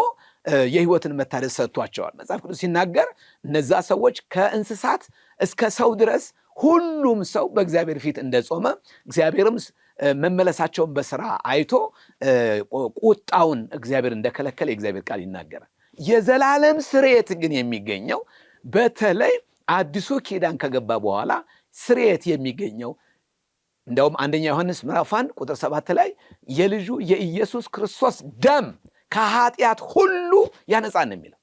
የሕይወትን መታደስ ሰጥቷቸዋል። መጽሐፍ ቅዱስ ሲናገር እነዛ ሰዎች ከእንስሳት እስከ ሰው ድረስ ሁሉም ሰው በእግዚአብሔር ፊት እንደጾመ እግዚአብሔርም መመለሳቸውን በስራ አይቶ ቁጣውን እግዚአብሔር እንደከለከለ የእግዚአብሔር ቃል ይናገራል። የዘላለም ስርየት ግን የሚገኘው በተለይ አዲሱ ኪዳን ከገባ በኋላ ስርየት የሚገኘው እንደውም አንደኛ ዮሐንስ ምዕራፍ 1 ቁጥር 7 ላይ የልጁ የኢየሱስ ክርስቶስ ደም ከኃጢአት ሁሉ ያነጻን የሚለው።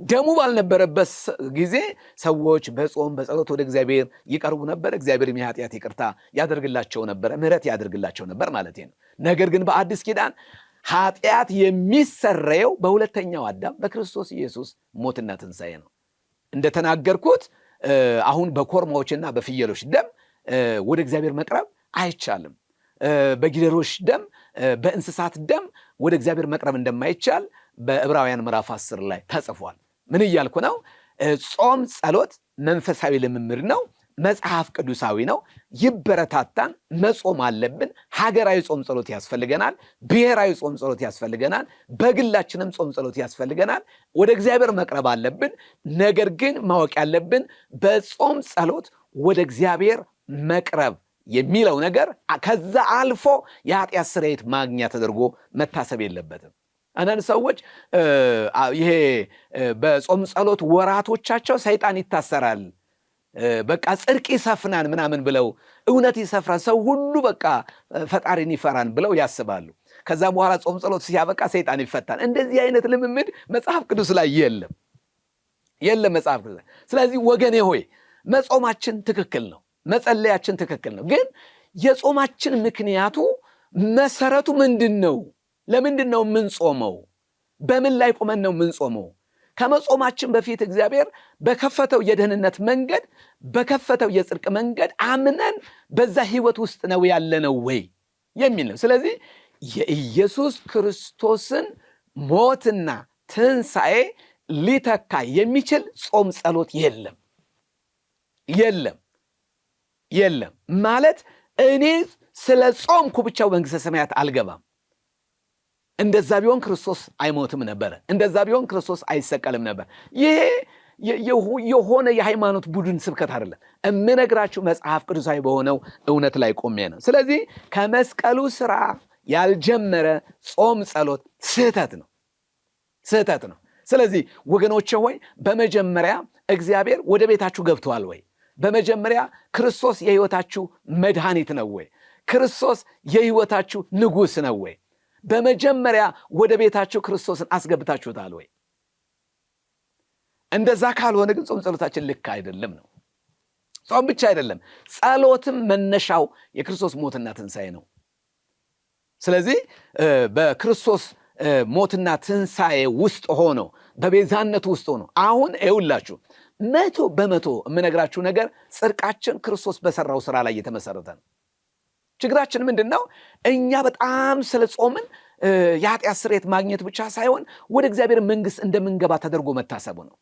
ደሙ ባልነበረበት ጊዜ ሰዎች በጾም በጸሎት ወደ እግዚአብሔር ይቀርቡ ነበር። እግዚአብሔርም የኃጢአት ይቅርታ ያደርግላቸው ነበር፣ ምሕረት ያደርግላቸው ነበር ማለት ነው። ነገር ግን በአዲስ ኪዳን ኃጢአት የሚሰረየው በሁለተኛው አዳም በክርስቶስ ኢየሱስ ሞትና ትንሣኤ ነው። እንደተናገርኩት አሁን በኮርማዎችና በፍየሎች ደም ወደ እግዚአብሔር መቅረብ አይቻልም። በጊደሮች ደም፣ በእንስሳት ደም ወደ እግዚአብሔር መቅረብ እንደማይቻል በዕብራውያን ምዕራፍ 10 ላይ ተጽፏል። ምን እያልኩ ነው? ጾም ጸሎት መንፈሳዊ ልምምድ ነው፣ መጽሐፍ ቅዱሳዊ ነው፣ ይበረታታን፣ መጾም አለብን። ሀገራዊ ጾም ጸሎት ያስፈልገናል፣ ብሔራዊ ጾም ጸሎት ያስፈልገናል፣ በግላችንም ጾም ጸሎት ያስፈልገናል። ወደ እግዚአብሔር መቅረብ አለብን። ነገር ግን ማወቅ ያለብን በጾም ጸሎት ወደ እግዚአብሔር መቅረብ የሚለው ነገር ከዛ አልፎ የኃጢአት ስርየት ማግኛ ተደርጎ መታሰብ የለበትም። አንዳንድ ሰዎች ይሄ በጾም ጸሎት ወራቶቻቸው ሰይጣን ይታሰራል፣ በቃ ጽድቅ ይሰፍናን ምናምን ብለው እውነት ይሰፍራል፣ ሰው ሁሉ በቃ ፈጣሪን ይፈራን ብለው ያስባሉ። ከዛ በኋላ ጾም ጸሎት ሲያበቃ ሰይጣን ይፈታል። እንደዚህ አይነት ልምምድ መጽሐፍ ቅዱስ ላይ የለም መጽሐፍ ቅዱስ ላይ። ስለዚህ ወገኔ ሆይ መጾማችን ትክክል ነው፣ መጸለያችን ትክክል ነው። ግን የጾማችን ምክንያቱ መሰረቱ ምንድን ነው? ለምንድን ነው የምንጾመው? በምን ላይ ቆመን ነው የምንጾመው? ከመጾማችን በፊት እግዚአብሔር በከፈተው የደህንነት መንገድ፣ በከፈተው የጽድቅ መንገድ አምነን በዛ ህይወት ውስጥ ነው ያለነው ወይ የሚል ነው። ስለዚህ የኢየሱስ ክርስቶስን ሞትና ትንሣኤ ሊተካ የሚችል ጾም ጸሎት የለም ማለት እኔ ስለ ጾምኩ ብቻው መንግሥተ ሰማያት አልገባም። እንደዛ ቢሆን ክርስቶስ አይሞትም ነበር። እንደዛ ቢሆን ክርስቶስ አይሰቀልም ነበር። ይሄ የሆነ የሃይማኖት ቡድን ስብከት አይደለም። እምነግራችሁ መጽሐፍ ቅዱሳዊ በሆነው እውነት ላይ ቆሜ ነው። ስለዚህ ከመስቀሉ ስራ ያልጀመረ ጾም ጸሎት ስህተት ነው። ስለዚህ ወገኖቼ ሆይ በመጀመሪያ እግዚአብሔር ወደ ቤታችሁ ገብቷል ወይ? በመጀመሪያ ክርስቶስ የህይወታችሁ መድኃኒት ነው ወይ? ክርስቶስ የህይወታችሁ ንጉሥ ነው ወይ? በመጀመሪያ ወደ ቤታችሁ ክርስቶስን አስገብታችሁታል ወይ? እንደዛ ካልሆነ ግን ጾም ጸሎታችን ልክ አይደለም ነው። ጾም ብቻ አይደለም፣ ጸሎትም መነሻው የክርስቶስ ሞትና ትንሣኤ ነው። ስለዚህ በክርስቶስ ሞትና ትንሣኤ ውስጥ ሆኖ በቤዛነቱ ውስጥ ሆኖ አሁን ይውላችሁ 100% የምነግራችሁ ነገር ጽድቃችን ክርስቶስ በሰራው ስራ ላይ የተመሰረተ ነው። ችግራችን ምንድን ነው? እኛ በጣም ስለ ጾምን የኃጢአት ስርየት ማግኘት ብቻ ሳይሆን ወደ እግዚአብሔር መንግሥት እንደምንገባ ተደርጎ መታሰቡ ነው።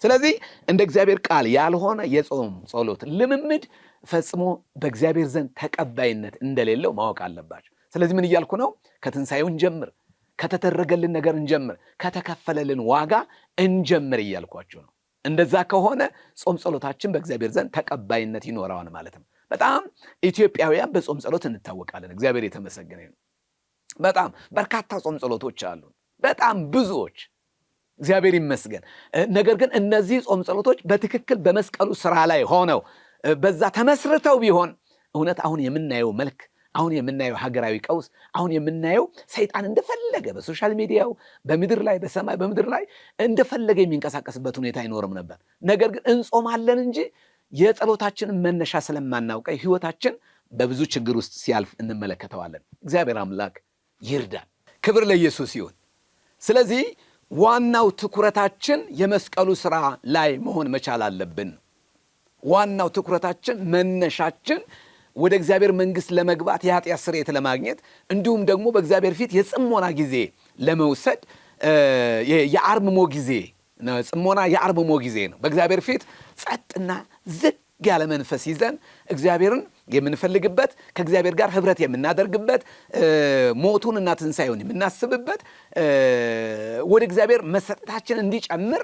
ስለዚህ እንደ እግዚአብሔር ቃል ያልሆነ የጾም ጸሎት ልምምድ ፈጽሞ በእግዚአብሔር ዘንድ ተቀባይነት እንደሌለው ማወቅ አለባቸው። ስለዚህ ምን እያልኩ ነው? ከትንሣኤው እንጀምር፣ ከተደረገልን ነገር እንጀምር፣ ከተከፈለልን ዋጋ እንጀምር እያልኳችሁ ነው። እንደዛ ከሆነ ጾም ጸሎታችን በእግዚአብሔር ዘንድ ተቀባይነት ይኖረዋል ማለት ነው። በጣም ኢትዮጵያውያን በጾም ጸሎት እንታወቃለን። እግዚአብሔር የተመሰገነ ይሁን። በጣም በርካታ ጾም ጸሎቶች አሉ፣ በጣም ብዙዎች፣ እግዚአብሔር ይመስገን። ነገር ግን እነዚህ ጾም ጸሎቶች በትክክል በመስቀሉ ስራ ላይ ሆነው በዛ ተመስርተው ቢሆን እውነት አሁን የምናየው መልክ፣ አሁን የምናየው ሀገራዊ ቀውስ፣ አሁን የምናየው ሰይጣን እንደፈለገ በሶሻል ሚዲያው በምድር ላይ በሰማይ በምድር ላይ እንደፈለገ የሚንቀሳቀስበት ሁኔታ አይኖርም ነበር። ነገር ግን እንጾማለን እንጂ የጸሎታችንን መነሻ ስለማናውቀው ህይወታችን በብዙ ችግር ውስጥ ሲያልፍ እንመለከተዋለን። እግዚአብሔር አምላክ ይርዳል። ክብር ለኢየሱስ ይሁን። ስለዚህ ዋናው ትኩረታችን የመስቀሉ ስራ ላይ መሆን መቻል አለብን። ዋናው ትኩረታችን መነሻችን ወደ እግዚአብሔር መንግስት ለመግባት የኃጢአት ስርየት ለማግኘት እንዲሁም ደግሞ በእግዚአብሔር ፊት የጽሞና ጊዜ ለመውሰድ የአርምሞ ጊዜ ነው። ጽሞና የአርምሞ ጊዜ ነው። በእግዚአብሔር ፊት ጸጥና ዝግ ያለ መንፈስ ይዘን እግዚአብሔርን የምንፈልግበት፣ ከእግዚአብሔር ጋር ህብረት የምናደርግበት፣ ሞቱንና ትንሣኤውን የምናስብበት፣ ወደ እግዚአብሔር መሰጠታችን እንዲጨምር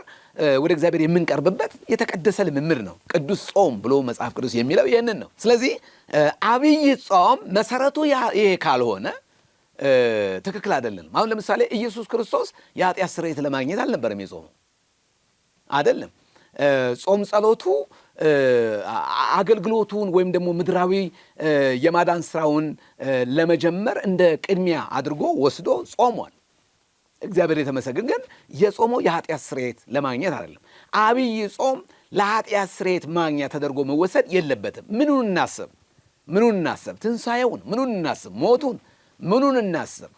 ወደ እግዚአብሔር የምንቀርብበት የተቀደሰ ልምምድ ነው። ቅዱስ ጾም ብሎ መጽሐፍ ቅዱስ የሚለው ይህንን ነው። ስለዚህ አብይ ጾም መሰረቱ ይሄ ካልሆነ ትክክል አይደለም። አሁን ለምሳሌ ኢየሱስ ክርስቶስ የኃጢአት ስርየት ለማግኘት አልነበረም የጾመው አይደለም። ጾም ጸሎቱ አገልግሎቱን ወይም ደግሞ ምድራዊ የማዳን ስራውን ለመጀመር እንደ ቅድሚያ አድርጎ ወስዶ ጾሟል። እግዚአብሔር የተመሰገነ። ግን የጾመው የኃጢአት ስርየት ለማግኘት አይደለም። አብይ ጾም ለኃጢአት ስርየት ማግኛ ተደርጎ መወሰድ የለበትም። ምኑን እናስብ? ትንሣኤውን ምኑን እናስብ? ሞቱን ምኑን እናስብ?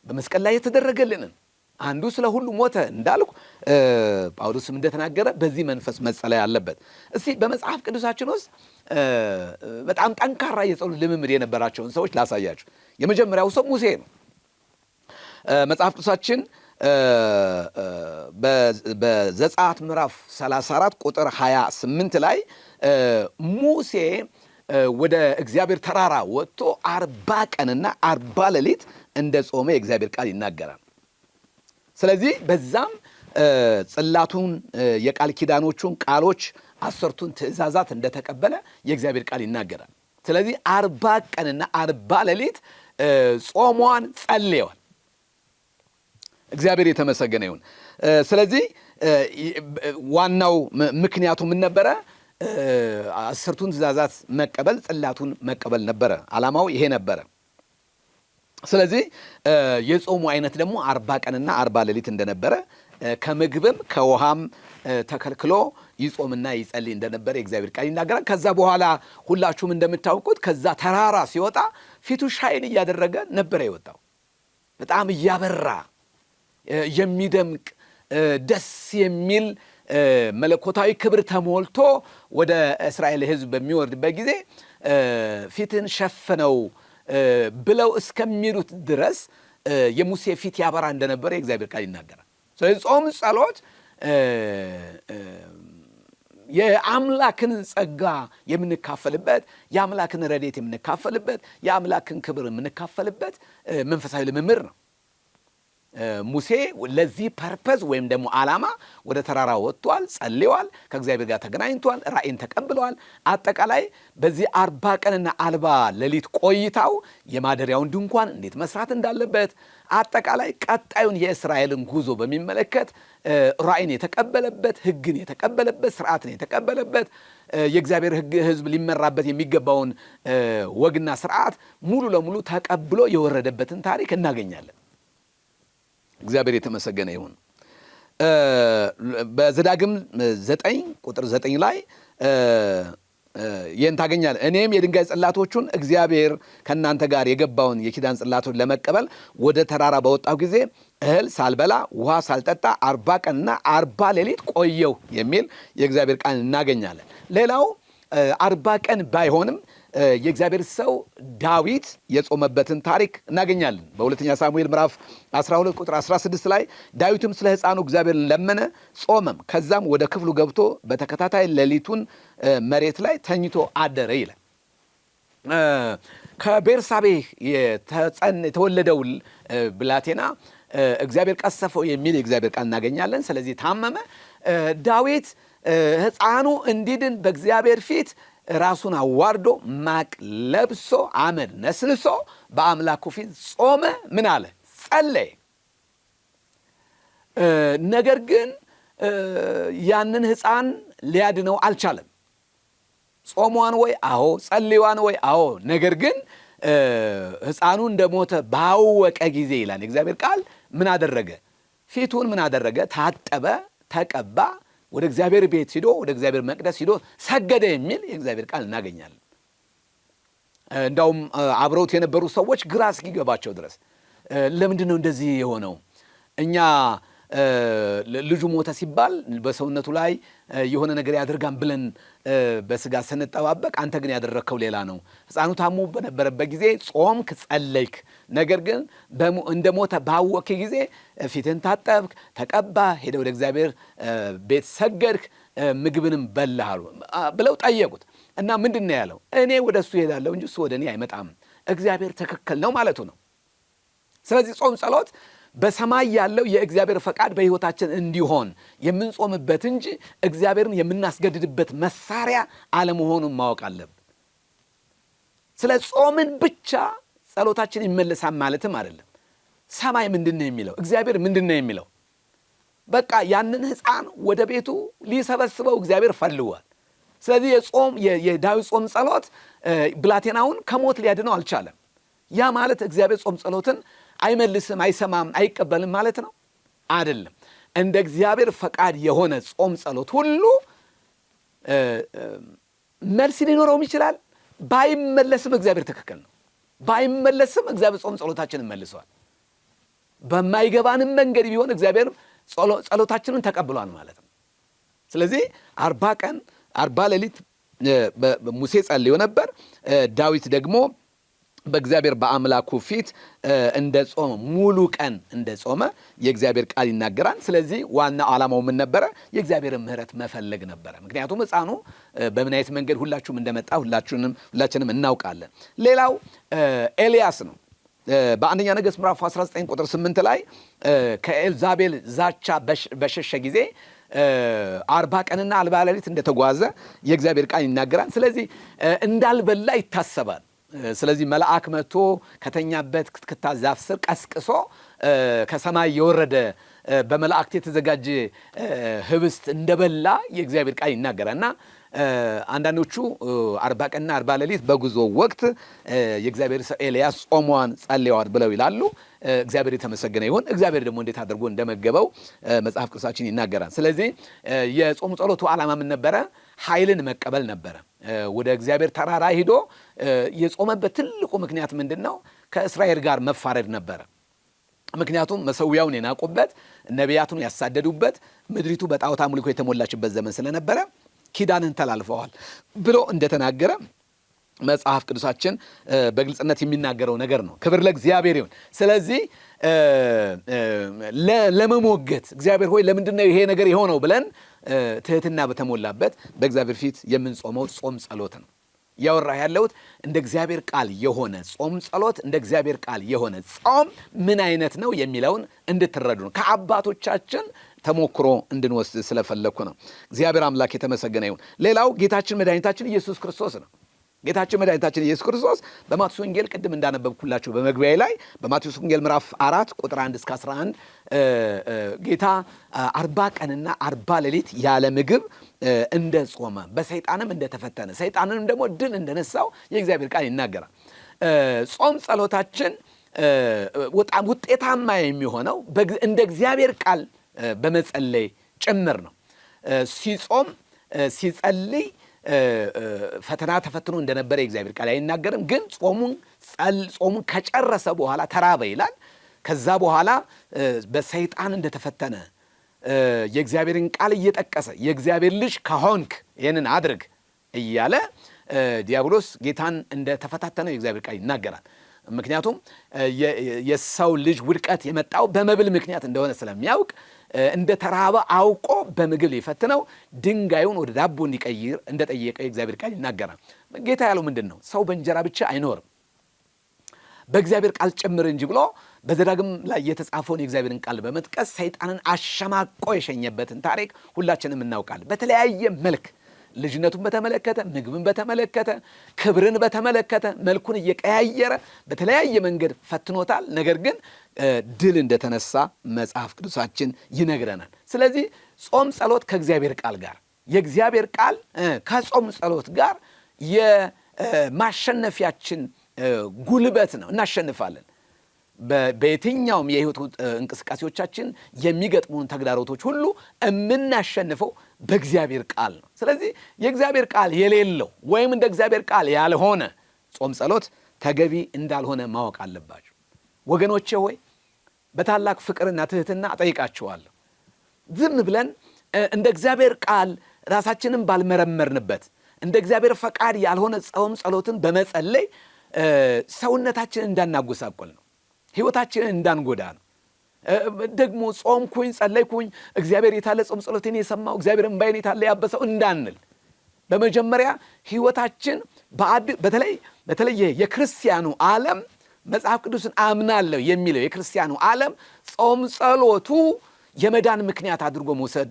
በመስቀል ላይ የተደረገልንን አንዱ ስለ ሁሉ ሞተ እንዳልኩ ጳውሎስም እንደተናገረ በዚህ መንፈስ መጸለይ አለበት። እስቲ በመጽሐፍ ቅዱሳችን ውስጥ በጣም ጠንካራ የጸሎት ልምምድ የነበራቸውን ሰዎች ላሳያችሁ። የመጀመሪያው ሰው ሙሴ ነው። መጽሐፍ ቅዱሳችን በዘጸአት ምዕራፍ 34 ቁጥር 28 ላይ ሙሴ ወደ እግዚአብሔር ተራራ ወጥቶ 40 ቀንና 40 ሌሊት እንደ ጾመ የእግዚአብሔር ቃል ይናገራል። ስለዚህ በዛም ጽላቱን የቃል ኪዳኖቹን ቃሎች 10ቱን ትእዛዛት እንደተቀበለ የእግዚአብሔር ቃል ይናገራል። ስለዚህ 40 ቀንና 40 ሌሊት ጾሟን ጸልየዋል። እግዚአብሔር የተመሰገነ ይሁን። ስለዚህ ዋናው ምክንያቱ ምን ነበረ? 10ቱን ትእዛዛት መቀበል፣ ጽላቱን መቀበል ነበረ። ዓላማው ይሄ ነበረ። ስለዚህ የጾሙ አይነት ደግሞ 40 ቀንና 40 ሌሊት እንደነበረ፣ ከምግብም ከውሃም ተከልክሎ ይጾምና ይጸልይ እንደነበረ የእግዚአብሔር ቃል ይናገራል። ከዛ በኋላ ሁላችሁም እንደምታውቁት ከዛ ተራራ ሲወጣ ፊቱ ሻይን እያደረገ ነበረ የወጣው። በጣም እያበራ የሚደምቅ ደስ የሚል መለኮታዊ ክብር ተሞልቶ ወደ እስራኤል ሕዝብ በሚወርድበት ጊዜ ፊትን ሸፍነው ብለው እስከሚሉት ድረስ የሙሴ ፊት ያበራ እንደነበረ የእግዚአብሔር ቃል ይናገራል። ስለዚህ ጾም ጸሎት የአምላክን ጸጋ የምንካፈልበት፣ የአምላክን ረድኤት የምንካፈልበት፣ የአምላክን ክብር የምንካፈልበት መንፈሳዊ ልምምድ ነው። ሙሴ ለዚህ ፐርፐዝ ወይም ደግሞ ዓላማ ወደ ተራራ ወጥቷል፣ ጸልዋል፣ ከእግዚአብሔር ጋር ተገናኝቷል፣ ራእይን ተቀብለዋል። አጠቃላይ በዚህ 40 ቀንና 40 ሌሊት ቆይታው የማደሪያውን ድንኳን እንዴት መስራት እንዳለበት፣ አጠቃላይ ቀጣዩን የእስራኤልን ጉዞ በሚመለከት ራእይን የተቀበለበት፣ ሕግን የተቀበለበት፣ ስርዓትን የተቀበለበት፣ የእግዚአብሔር ሕዝብ ሊመራበት የሚገባውን ወግና ስርዓት ሙሉ ለሙሉ ተቀብሎ የወረደበትን ታሪክ እናገኛለን። እግዚአብሔር የተመሰገነ ይሁን። በዘዳግም 9 ቁጥር 9 ላይ ይህን ታገኛለህ። እኔም የድንጋይ ጽላቶቹን እግዚአብሔር ከእናንተ ጋር የገባውን የኪዳን ጽላቶች ለመቀበል ወደ ተራራ በወጣሁ ጊዜ እህል ሳልበላ ውሃ ሳልጠጣ 40 ቀንና 40 ሌሊት ቆየሁ የሚል የእግዚአብሔር ቃል እናገኛለን። ሌላው 40 ቀን ባይሆንም የእግዚአብሔር ሰው ዳዊት የጾመበትን ታሪክ እናገኛለን። በሁለተኛ ሳሙኤል ምዕራፍ 12 ቁጥር 16 ላይ ዳዊትም ስለ ሕፃኑ እግዚአብሔርን ለመነ፣ ጾመም፣ ከዛም ወደ ክፍሉ ገብቶ በተከታታይ ሌሊቱን መሬት ላይ ተኝቶ አደረ ይላል። ከቤርሳቤህ የተወለደው ብላቴና እግዚአብሔር ቀሰፈው የሚል የእግዚአብሔር ቃል እናገኛለን። ስለዚህ ታመመ። ዳዊት ሕፃኑ እንዲድን በእግዚአብሔር ፊት ራሱን አዋርዶ ማቅ ለብሶ አመድ ነስንሶ በአምላኩ ፊት ጾመ። ምን አለ? ጸለየ። ነገር ግን ያንን ሕፃን ሊያድነው አልቻለም። ጾሟን ወይ? አዎ። ጸልዋን ወይ? አዎ። ነገር ግን ሕፃኑ እንደሞተ ባወቀ ጊዜ ይላል የእግዚአብሔር ቃል ምን አደረገ? ፊቱን ምን አደረገ? ታጠበ፣ ተቀባ፣ ወደ እግዚአብሔር ቤት ሂዶ ወደ እግዚአብሔር መቅደስ ሂዶ ሰገደ የሚል የእግዚአብሔር ቃል እናገኛለን። እንዳውም አብረውት የነበሩ ሰዎች ግራ እስኪገባቸው ድረስ ለምንድን ነው እንደዚህ የሆነው? እኛ ልጁ ሞተ ሲባል በሰውነቱ ላይ የሆነ ነገር ያደርጋን ብለን በስጋ ስንጠባበቅ፣ አንተ ግን ያደረግከው ሌላ ነው። ሕፃኑ ታሞ በነበረበት ጊዜ ጾምክ፣ ጸለይክ። ነገር ግን እንደ ሞተ ባወቅክ ጊዜ ፊትን ታጠብክ፣ ተቀባ፣ ሄደ ወደ እግዚአብሔር ቤት ሰገድክ፣ ምግብንም በላህ ብለው ጠየቁት። እና ምንድን ነው ያለው? እኔ ወደ እሱ ሄዳለሁ እንጂ እሱ ወደ እኔ አይመጣም። እግዚአብሔር ትክክል ነው ማለቱ ነው። ስለዚህ ጾም ጸሎት በሰማይ ያለው የእግዚአብሔር ፈቃድ በሕይወታችን እንዲሆን የምንጾምበት እንጂ እግዚአብሔርን የምናስገድድበት መሳሪያ አለመሆኑን ማወቅ አለብን። ስለ ጾምን ብቻ ጸሎታችን ይመለሳል ማለትም አይደለም። ሰማይ ምንድን ነው የሚለው? እግዚአብሔር ምንድን ነው የሚለው? በቃ ያንን ሕፃን ወደ ቤቱ ሊሰበስበው እግዚአብሔር ፈልጓል። ስለዚህ የዳዊት ጾም ጸሎት ብላቴናውን ከሞት ሊያድነው አልቻለም። ያ ማለት እግዚአብሔር ጾም ጸሎትን አይመልስም፣ አይሰማም፣ አይቀበልም ማለት ነው አይደለም። እንደ እግዚአብሔር ፈቃድ የሆነ ጾም ጸሎት ሁሉ መልስ ሊኖረውም ይችላል። ባይመለስም እግዚአብሔር ትክክል ነው። ባይመለስም እግዚአብሔር ጾም ጸሎታችንን መልሷል። በማይገባንም መንገድ ቢሆን እግዚአብሔር ጸሎታችንን ተቀብሏል ማለት ነው። ስለዚህ 40 ቀን 40 ሌሊት ሙሴ ጸልዮ ነበር። ዳዊት ደግሞ በእግዚአብሔር በአምላኩ ፊት እንደ ጾመ ሙሉ ቀን እንደ ጾመ የእግዚአብሔር ቃል ይናገራል። ስለዚህ ዋናው ዓላማው ምን ነበረ? የእግዚአብሔርን ምሕረት መፈለግ ነበረ። ምክንያቱም ሕፃኑ በምን አይነት መንገድ ሁላችሁም እንደመጣ ሁላችንም እናውቃለን። ሌላው ኤልያስ ነው። በአንደኛ ነገሥት ምዕራፍ 19 ቁጥር 8 ላይ ከኤልዛቤል ዛቻ በሸሸ ጊዜ 40 ቀንና 40 ሌሊት እንደተጓዘ የእግዚአብሔር ቃል ይናገራል። ስለዚህ እንዳልበላ ይታሰባል። ስለዚህ መልአክ መጥቶ ከተኛበት ክትክታ ዛፍ ስር ቀስቅሶ ከሰማይ የወረደ በመላእክት የተዘጋጀ ህብስት እንደበላ የእግዚአብሔር ቃል ይናገራል። እና አንዳንዶቹ 40 ቀንና 40 ሌሊት በጉዞ ወቅት የእግዚአብሔር ሰው ኤልያስ ጾሟን ጸልየዋል ብለው ይላሉ። እግዚአብሔር የተመሰገነ ይሁን። እግዚአብሔር ደግሞ እንዴት አድርጎ እንደመገበው መጽሐፍ ቅዱሳችን ይናገራል። ስለዚህ የጾም ጸሎቱ ዓላማ ምን ነበረ? ኃይልን መቀበል ነበረ። ወደ እግዚአብሔር ተራራ ሂዶ የጾመበት ትልቁ ምክንያት ምንድን ነው? ከእስራኤል ጋር መፋረድ ነበረ። ምክንያቱም መሰዊያውን የናቁበት፣ ነቢያቱን ያሳደዱበት፣ ምድሪቱ በጣዖት አምልኮ የተሞላችበት ዘመን ስለነበረ ኪዳንን ተላልፈዋል ብሎ እንደተናገረ መጽሐፍ ቅዱሳችን በግልጽነት የሚናገረው ነገር ነው። ክብር ለእግዚአብሔር ይሁን። ስለዚህ ለመሞገት እግዚአብሔር ሆይ ለምንድነው ይሄ ነገር የሆነው ብለን ትህትና በተሞላበት በእግዚአብሔር ፊት የምንጾመው ጾም ጸሎት ነው። ያወራ ያለሁት እንደ እግዚአብሔር ቃል የሆነ ጾም ጸሎት፣ እንደ እግዚአብሔር ቃል የሆነ ጾም ምን አይነት ነው የሚለውን እንድትረዱ ነው። ከአባቶቻችን ተሞክሮ እንድንወስድ ስለፈለኩ ነው። እግዚአብሔር አምላክ የተመሰገነ ይሁን። ሌላው ጌታችን መድኃኒታችን ኢየሱስ ክርስቶስ ነው። ጌታችን መድኃኒታችን ኢየሱስ ክርስቶስ በማቴዎስ ወንጌል ቅድም እንዳነበብኩላችሁ በመግቢያ ላይ በማቴዎስ ወንጌል ምዕራፍ 4 ቁጥር 1 እስከ 11 ጌታ 40 ቀንና 40 ሌሊት ያለ ምግብ እንደ ጾመ በሰይጣንም እንደተፈተነ ሰይጣንንም ደግሞ ድል እንደነሳው የእግዚአብሔር ቃል ይናገራል። ጾም ጸሎታችን በጣም ውጤታማ የሚሆነው እንደ እግዚአብሔር ቃል በመጸለይ ጭምር ነው። ሲጾም ሲጸልይ ፈተና ተፈትኖ እንደነበረ የእግዚአብሔር ቃል አይናገርም። ግን ጾሙን ከጨረሰ በኋላ ተራበ ይላል። ከዛ በኋላ በሰይጣን እንደተፈተነ የእግዚአብሔርን ቃል እየጠቀሰ የእግዚአብሔር ልጅ ከሆንክ ይህንን አድርግ እያለ ዲያብሎስ ጌታን እንደተፈታተነው የእግዚአብሔር ቃል ይናገራል። ምክንያቱም የሰው ልጅ ውድቀት የመጣው በመብል ምክንያት እንደሆነ ስለሚያውቅ እንደ ተራበ አውቆ በምግብ ሊፈትነው ድንጋዩን ወደ ዳቦ እንዲቀይር እንደጠየቀ የእግዚአብሔር ቃል ይናገራል። ጌታ ያለው ምንድን ነው? ሰው በእንጀራ ብቻ አይኖርም በእግዚአብሔር ቃል ጭምር እንጂ ብሎ በዘዳግም ላይ የተጻፈውን የእግዚአብሔርን ቃል በመጥቀስ ሰይጣንን አሸማቆ የሸኘበትን ታሪክ ሁላችንም እናውቃለን። በተለያየ መልክ ልጅነቱን በተመለከተ፣ ምግብን በተመለከተ፣ ክብርን በተመለከተ መልኩን እየቀያየረ በተለያየ መንገድ ፈትኖታል። ነገር ግን ድል እንደተነሳ መጽሐፍ ቅዱሳችን ይነግረናል። ስለዚህ ጾም ጸሎት ከእግዚአብሔር ቃል ጋር የእግዚአብሔር ቃል ከጾም ጸሎት ጋር የማሸነፊያችን ጉልበት ነው። እናሸንፋለን። በየትኛውም የህይወት እንቅስቃሴዎቻችን የሚገጥሙን ተግዳሮቶች ሁሉ የምናሸንፈው በእግዚአብሔር ቃል ነው። ስለዚህ የእግዚአብሔር ቃል የሌለው ወይም እንደ እግዚአብሔር ቃል ያልሆነ ጾም ጸሎት ተገቢ እንዳልሆነ ማወቅ አለባችሁ። ወገኖቼ ሆይ በታላቅ ፍቅርና ትህትና እጠይቃችኋለሁ። ዝም ብለን እንደ እግዚአብሔር ቃል ራሳችንን ባልመረመርንበት እንደ እግዚአብሔር ፈቃድ ያልሆነ ጾም ጸሎትን በመጸለይ ሰውነታችንን እንዳናጎሳቆል ነው። ህይወታችንን እንዳንጎዳ ነው። ደግሞ ጾምኩኝ ጸለይኩኝ እግዚአብሔር የታለ ጾም ጸሎቴን የሰማው እግዚአብሔር እንባዬን የታለ ያበሰው እንዳንል በመጀመሪያ ህይወታችን በተለይ የክርስቲያኑ ዓለም መጽሐፍ ቅዱስን አምናለሁ የሚለው የክርስቲያኑ ዓለም ጾም ጸሎቱ የመዳን ምክንያት አድርጎ መውሰድ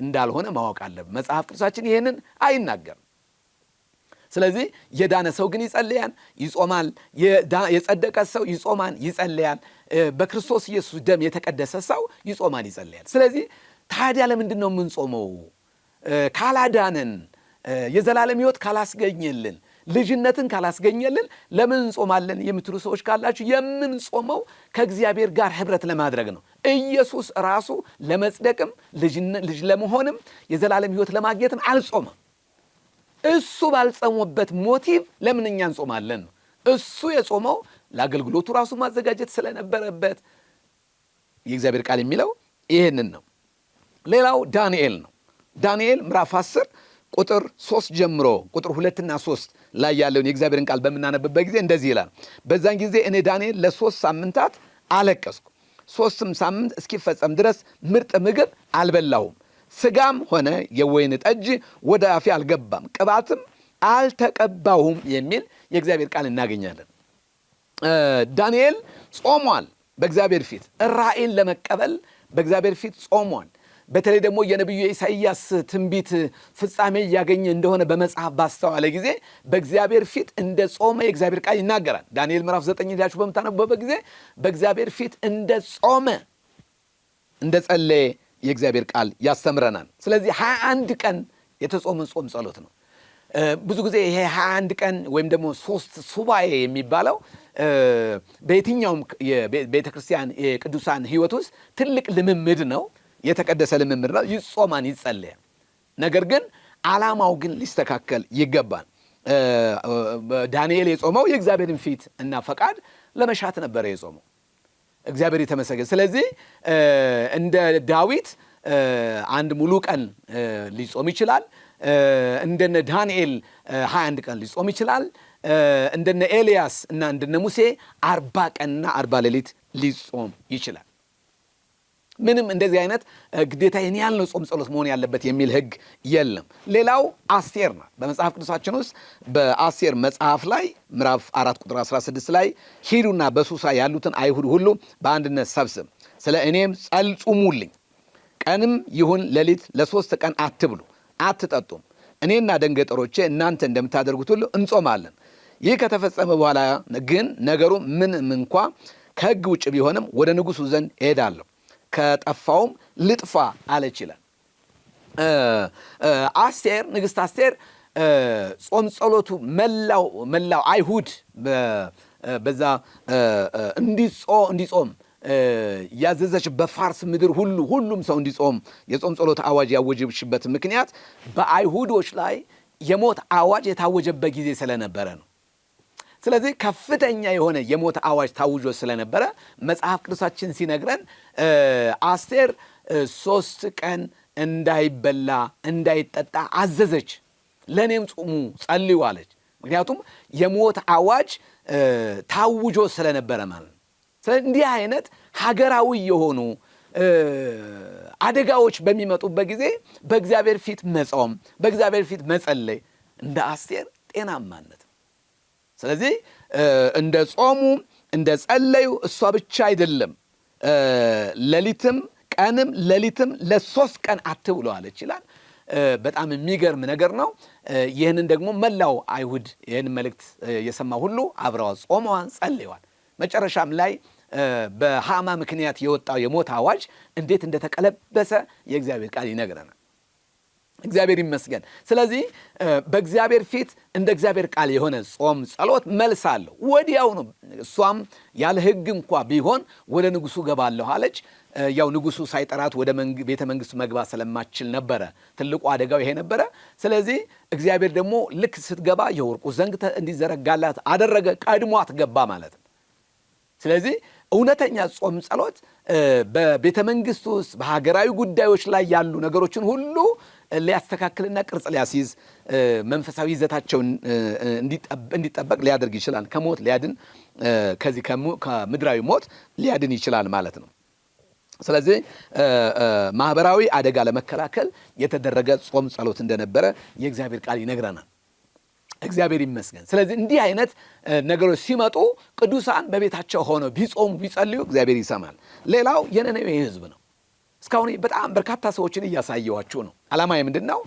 እንዳልሆነ ማወቅ አለብን። መጽሐፍ ቅዱሳችን ይህንን አይናገርም። ስለዚህ የዳነ ሰው ግን ይጸልያል፣ ይጾማል። የጸደቀ ሰው ይጾማል፣ ይጸልያል። በክርስቶስ ኢየሱስ ደም የተቀደሰ ሰው ይጾማል፣ ይጸልያል። ስለዚህ ታዲያ ለምንድን ነው የምንጾመው? ካላዳንን፣ የዘላለም ህይወት ካላስገኘልን፣ ልጅነትን ካላስገኘልን ለምን እንጾማለን የምትሉ ሰዎች ካላችሁ የምንጾመው ከእግዚአብሔር ጋር ህብረት ለማድረግ ነው። ኢየሱስ ራሱ ለመጽደቅም ልጅ ለመሆንም የዘላለም ህይወት ለማግኘትም አልጾመም። እሱ ባልጾመበት ሞቲቭ ለምን እኛ እንጾማለን ነው። እሱ የጾመው ለአገልግሎቱ ራሱ ማዘጋጀት ስለነበረበት የእግዚአብሔር ቃል የሚለው ይህንን ነው። ሌላው ዳንኤል ነው። ዳንኤል ምዕራፍ 10 ቁጥር 3 ጀምሮ ቁጥር 2 እና 3 ላይ ያለውን የእግዚአብሔርን ቃል በምናነብበት ጊዜ እንደዚህ ይላል። በዛን ጊዜ እኔ ዳንኤል ለ3 ሳምንታት አለቀስኩ። 3 ሳምንት እስኪፈጸም ድረስ ምርጥ ምግብ አልበላሁም። ስጋም ሆነ የወይን ጠጅ ወደ አፌ አልገባም፣ ቅባትም አልተቀባሁም የሚል የእግዚአብሔር ቃል እናገኛለን። ዳንኤል ጾሟል። በእግዚአብሔር ፊት ራእይን ለመቀበል በእግዚአብሔር ፊት ጾሟል። በተለይ ደግሞ የነቢዩ ኢሳይያስ ትንቢት ፍጻሜ እያገኘ እንደሆነ በመጽሐፍ ባስተዋለ ጊዜ በእግዚአብሔር ፊት እንደ ጾመ የእግዚአብሔር ቃል ይናገራል። ዳንኤል ምዕራፍ 9 ላችሁ በምታነቡበት ጊዜ በእግዚአብሔር ፊት እንደ ጾመ እንደ ጸለየ የእግዚአብሔር ቃል ያስተምረናል። ስለዚህ 21 ቀን የተጾመ ጾም ጸሎት ነው። ብዙ ጊዜ ይሄ 21 ቀን ወይም ደግሞ 3 ሱባኤ የሚባለው በየትኛውም የቤተክርስቲያን የቅዱሳን ህይወት ውስጥ ትልቅ ልምምድ ነው። የተቀደሰ ልምምድ ነው። ይጾማን ይጸለያል። ነገር ግን ዓላማው ግን ሊስተካከል ይገባል። ዳንኤል የጾመው የእግዚአብሔርን ፊት እና ፈቃድ ለመሻት ነበር የጾመው። እግዚአብሔር የተመሰገነ። ስለዚህ እንደ ዳዊት አንድ ሙሉ ቀን ሊጾም ይችላል። እንደነ ዳንኤል 21 ቀን ሊጾም ይችላል። እንደነ ኤልያስ እና እንደነ ሙሴ 40 ቀንና 40 ሌሊት ሊጾም ይችላል። ምንም እንደዚህ አይነት ግዴታ ይህን ያህል ነው ጾም ጸሎት መሆን ያለበት የሚል ህግ የለም። ሌላው አስቴር ነው። በመጽሐፍ ቅዱሳችን ውስጥ በአስቴር መጽሐፍ ላይ ምዕራፍ 4 ቁጥር 16 ላይ ሂዱና በሱሳ ያሉትን አይሁድ ሁሉ በአንድነት ሰብስብ፣ ስለ እኔም ጸልጹሙልኝ፣ ቀንም ይሁን ሌሊት ለ3 ቀን አትብሉ አትጠጡም፣ እኔና ደንገጠሮቼ እናንተ እንደምታደርጉት ሁሉ እንጾማለን። ይህ ከተፈጸመ በኋላ ግን ነገሩ ምንም እንኳ ከህግ ውጭ ቢሆንም ወደ ንጉሡ ዘንድ እሄዳለሁ፣ ከጠፋውም ልጥፋ አለች ይላል። አስቴር ንግሥት አስቴር ጾም ጸሎቱ መላው አይሁድ በዛ እንዲጾም ያዘዘች በፋርስ ምድር ሁሉም ሰው እንዲጾም የጾም ጸሎት አዋጅ ያወጀችበት ምክንያት በአይሁዶች ላይ የሞት አዋጅ የታወጀበት ጊዜ ስለነበረ ነው። ስለዚህ ከፍተኛ የሆነ የሞት አዋጅ ታውጆ ስለነበረ መጽሐፍ ቅዱሳችን ሲነግረን አስቴር 3 ቀን እንዳይበላ እንዳይጠጣ አዘዘች። ለእኔም ጾሙ ጸልዩ አለች። ምክንያቱም የሞት አዋጅ ታውጆ ስለነበረ ማለት ነው። ስለዚህ እንዲህ አይነት ሀገራዊ የሆኑ አደጋዎች በሚመጡበት ጊዜ በእግዚአብሔር ፊት መጾም፣ በእግዚአብሔር ፊት መጸለይ እንደ አስቴር ጤናማነት። ስለዚህ እንደ ጾሙ እንደ ጸለዩ እሷ ብቻ አይደለም፣ ሌሊትም ቀንም ሌሊትም ለ3 ቀን አትብሉ አለች ይላል። በጣም የሚገርም ነገር ነው። ይህንን ደግሞ መላው አይሁድ ይህን መልእክት የሰማ ሁሉ አብረው ጾመዋን ጸልየዋል። መጨረሻም ላይ በሃማ ምክንያት የወጣው የሞት አዋጅ እንዴት እንደተቀለበሰ የእግዚአብሔር ቃል ይነግረናል። እግዚአብሔር ይመስገን። ስለዚህ በእግዚአብሔር ፊት እንደ እግዚአብሔር ቃል የሆነ ጾም ጸሎት መልስ አለው ወዲያው ነው። እሷም ያለ ሕግ እንኳ ቢሆን ወደ ንጉሱ ገባለሁ አለች። ያው ንጉሱ ሳይጠራት ወደ ቤተ መንግስቱ መግባት ስለማትችል ነበረ ትልቁ አደጋው ይሄ ነበረ። ስለዚህ እግዚአብሔር ደግሞ ልክ ስትገባ የወርቁ ዘንግ እንዲዘረጋላት አደረገ። ቀድሟት ገባ ማለት ነው። ስለዚህ እውነተኛ ጾም ጸሎት በቤተ መንግስቱ ውስጥ በሀገራዊ ጉዳዮች ላይ ያሉ ነገሮችን ሁሉ ሊያስተካክልና ቅርጽ ሊያስይዝ መንፈሳዊ ይዘታቸውን እንዲጠበቅ ሊያደርግ ይችላል። ከሞት ሊያድን ከዚህ ከምድራዊ ሞት ሊያድን ይችላል ማለት ነው። ስለዚህ ማህበራዊ አደጋ ለመከላከል የተደረገ ጾም ጸሎት እንደነበረ የእግዚአብሔር ቃል ይነግረናል። እግዚአብሔር ይመስገን። ስለዚህ እንዲህ አይነት ነገሮች ሲመጡ ቅዱሳን በቤታቸው ሆነው ቢጾሙ ቢጸልዩ እግዚአብሔር ይሰማል። ሌላው የነነዌ ሕዝብ ነው። እስካሁን በጣም በርካታ ሰዎችን እያሳየኋችሁ ነው። ዓላማዬ ምንድን ነው?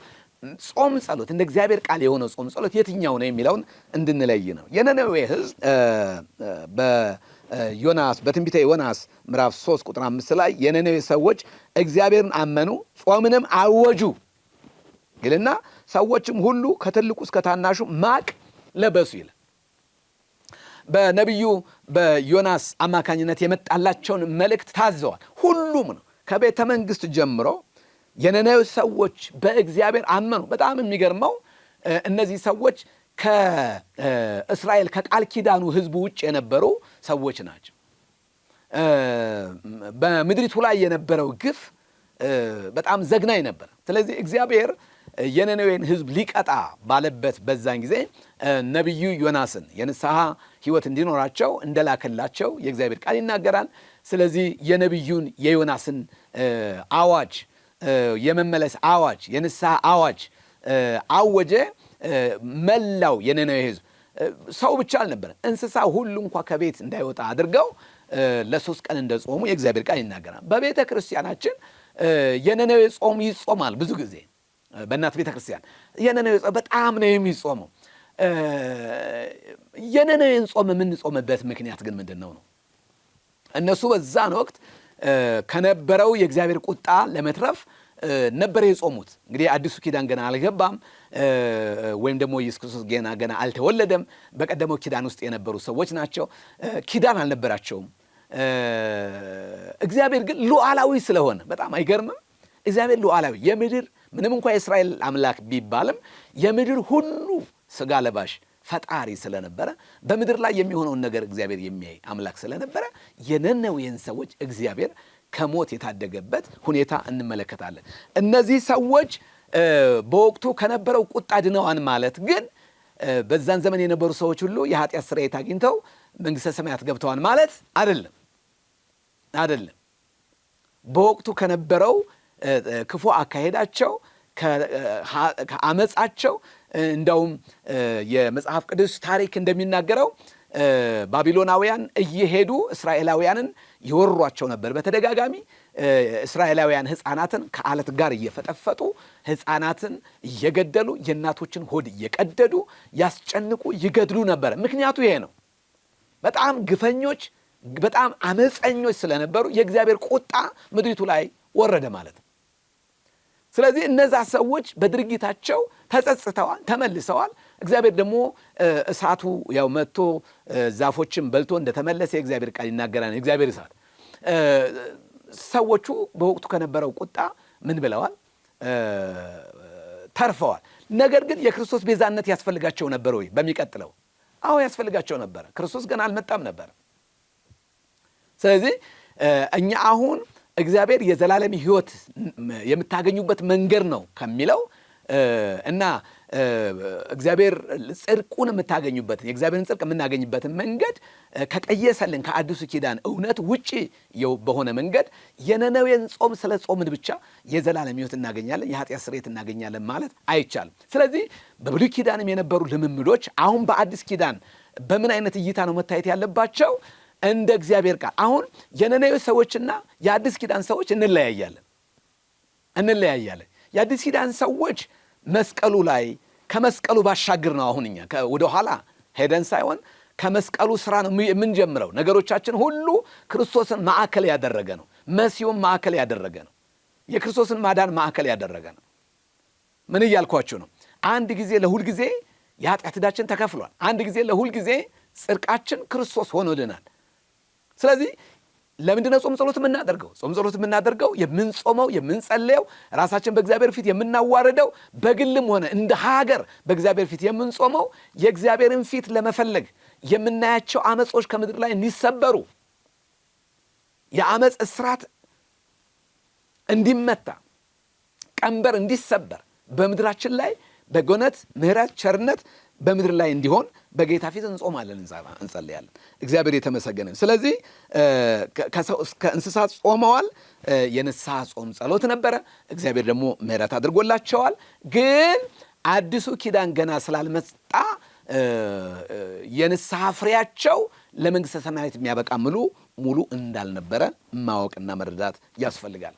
ጾም ጸሎት እንደ እግዚአብሔር ቃል የሆነው ጾም ጸሎት የትኛው ነው የሚለውን እንድንለይ ነው። የነነዌ ሕዝብ በትንቢተ ዮናስ ምዕራፍ 3 ቁጥር 5 ላይ የነነዌ ሰዎች እግዚአብሔርን አመኑ ጾምንም አወጁ ይልና ሰዎችም ሁሉ ከትልቁ እስከ ታናሹ ማቅ ለበሱ ይላል። በነቢዩ በዮናስ አማካኝነት የመጣላቸውን መልእክት ታዘዋል። ሁሉም ነው ከቤተ መንግስት ጀምሮ የነነዌ ሰዎች በእግዚአብሔር አመኑ። በጣም የሚገርመው እነዚህ ሰዎች ከእስራኤል ከቃል ኪዳኑ ህዝቡ ውጭ የነበሩ ሰዎች ናቸው። በምድሪቱ ላይ የነበረው ግፍ በጣም ዘግናኝ ነበር። ስለዚህ እግዚአብሔር የነነዌን ህዝብ ሊቀጣ ባለበት በዛን ጊዜ ነቢዩ ዮናስን የንስሐ ህይወት እንዲኖራቸው እንደላከላቸው የእግዚአብሔር ቃል ይናገራል። ስለዚህ የነቢዩን የዮናስን አዋጅ፣ የመመለስ አዋጅ፣ የንስሐ አዋጅ አወጀ። መላው የነነዌ ህዝብ ሰው ብቻ አልነበረ፣ እንስሳ ሁሉ እንኳ ከቤት እንዳይወጣ አድርገው ለ3 ቀን እንደጾሙ የእግዚአብሔር ቃል ይናገራል። በቤተ ክርስቲያናችን የነነዌ ጾም ይጾማል። ብዙ ጊዜ በእናት ቤተ ክርስቲያን የነነዌ ጾም በጣም ነው የሚጾመው። የነነዌን ጾም የምንጾምበት ምክንያት ግን ምንድን ነው? እነሱ በዛን ወቅት ከነበረው የእግዚአብሔር ቁጣ ለመትረፍ ነበር የጾሙት። እንግዲህ አዲሱ ኪዳን ገና አልገባም፣ ወይም ደግሞ ኢየሱስ ክርስቶስ ገና አልተወለደም። በቀደመው ኪዳን ውስጥ የነበሩ ሰዎች ናቸው። ኪዳን አልነበራቸውም። እግዚአብሔር ግን ሉዓላዊ ስለሆነ በጣም አይገርምም? እግዚአብሔር ሉዓላዊ የምድር ምንም እንኳ የእስራኤል አምላክ ቢባልም የምድር ሁሉ ስጋ ለባሽ ፈጣሪ ስለነበረ በምድር ላይ የሚሆነውን ነገር እግዚአብሔር የሚያይ አምላክ ስለነበረ የነነዌን ሰዎች እግዚአብሔር ከሞት የታደገበት ሁኔታ እንመለከታለን። እነዚህ ሰዎች በወቅቱ ከነበረው ቁጣ ድነዋን ማለት ግን በዛን ዘመን የነበሩ ሰዎች ሁሉ የኃጢአት ስርየት አግኝተው መንግሥተ ሰማያት ገብተዋን ማለት አይደለም። በወቅቱ ከነበረው ክፉ አካሄዳቸው ከአመፃቸው እንዳውም የመጽሐፍ ቅዱስ ታሪክ እንደሚናገረው ባቢሎናውያን እየሄዱ እስራኤላውያንን ይወሯቸው ነበር። በተደጋጋሚ እስራኤላውያን ሕፃናትን ከአለት ጋር እየፈጠፈጡ ሕፃናትን እየገደሉ የእናቶችን ሆድ እየቀደዱ ያስጨንቁ ይገድሉ ነበር። ምክንያቱ ይሄ ነው። በጣም ግፈኞች፣ በጣም አመፀኞች ስለነበሩ የእግዚአብሔር ቁጣ ምድሪቱ ላይ ወረደ ማለት ነው። ስለዚህ እነዛ ሰዎች በድርጊታቸው ተጸጽተዋል፣ ተመልሰዋል። እግዚአብሔር ደግሞ እሳቱ ያው መጥቶ ዛፎችን በልቶ እንደተመለሰ የእግዚአብሔር ቃል ይናገራል። የእግዚአብሔር እሳት ሰዎቹ በወቅቱ ከነበረው ቁጣ ምን ብለዋል? ተርፈዋል። ነገር ግን የክርስቶስ ቤዛነት ያስፈልጋቸው ነበር ወይ? በሚቀጥለው አዎ ያስፈልጋቸው ነበር። ክርስቶስ ገና አልመጣም ነበር። ስለዚህ እኛ አሁን እግዚአብሔር የዘላለም ሕይወት የምታገኙበት መንገድ ነው ከሚለው እና እግዚአብሔር ጽድቁን የምታገኙበትን የእግዚአብሔርን ጽድቅ የምናገኝበትን መንገድ ከቀየሰልን ከአዲሱ ኪዳን እውነት ውጪ በሆነ መንገድ የነነዌን ጾም ስለ ጾምን ብቻ የዘላለም ሕይወት እናገኛለን፣ የኃጢአት ስርየት እናገኛለን ማለት አይቻልም። ስለዚህ በብሉይ ኪዳንም የነበሩ ልምምዶች አሁን በአዲስ ኪዳን በምን አይነት እይታ ነው መታየት ያለባቸው? እንደ እግዚአብሔር ቃል። አሁን የነነዌ ሰዎችና የአዲስ ኪዳን ሰዎች እንለያያለን። የአዲስ ኪዳን ሰዎች መስቀሉ ላይ ከመስቀሉ ባሻገር ነው። አሁን እኛ ወደኋላ ሄደን ሳይሆን ከመስቀሉ ስራ ነው የምንጀምረው። ነገሮቻችን ሁሉ ክርስቶስን ማዕከል ያደረገ ነው። መሲሁን ማዕከል ያደረገ ነው። የክርስቶስን ማዳን ማዕከል ያደረገ ነው። ምን እያልኳችሁ ነው? አንድ ጊዜ ለሁል ጊዜ የኃጢአት ዕዳችን ተከፍሏል። አንድ ጊዜ ለሁል ጊዜ ጽድቃችን ክርስቶስ ሆኖልናል። ስለዚህ ለምንድነው ጾም ጸሎት የምናደርገው? ጾም ጸሎት የምናደርገው የምንጾመው፣ የምንጸለየው፣ ራሳችን በእግዚአብሔር ፊት የምናዋርደው፣ በግልም ሆነ እንደ ሀገር በእግዚአብሔር ፊት የምንጾመው የእግዚአብሔርን ፊት ለመፈለግ የምናያቸው አመጾች ከምድር ላይ እንዲሰበሩ፣ የአመፅ እስራት እንዲመታ፣ ቀንበር እንዲሰበር፣ በምድራችን ላይ በጎነት ምሕረት፣ ቸርነት በምድር ላይ እንዲሆን በጌታ ፊት እንጾማለን፣ እንጸልያለን። እግዚአብሔር የተመሰገነ። ስለዚህ ከሰው እስከ እንስሳት ጾመዋል። የንስሐ ጾም ጸሎት ነበረ። እግዚአብሔር ደግሞ ምሕረት አድርጎላቸዋል። ግን አዲሱ ኪዳን ገና ስላልመጣ የንስሐ ፍሬያቸው ለመንግሥተ ሰማያት የሚያበቃ ሙሉ እንዳልነበረ ማወቅና መረዳት ያስፈልጋል።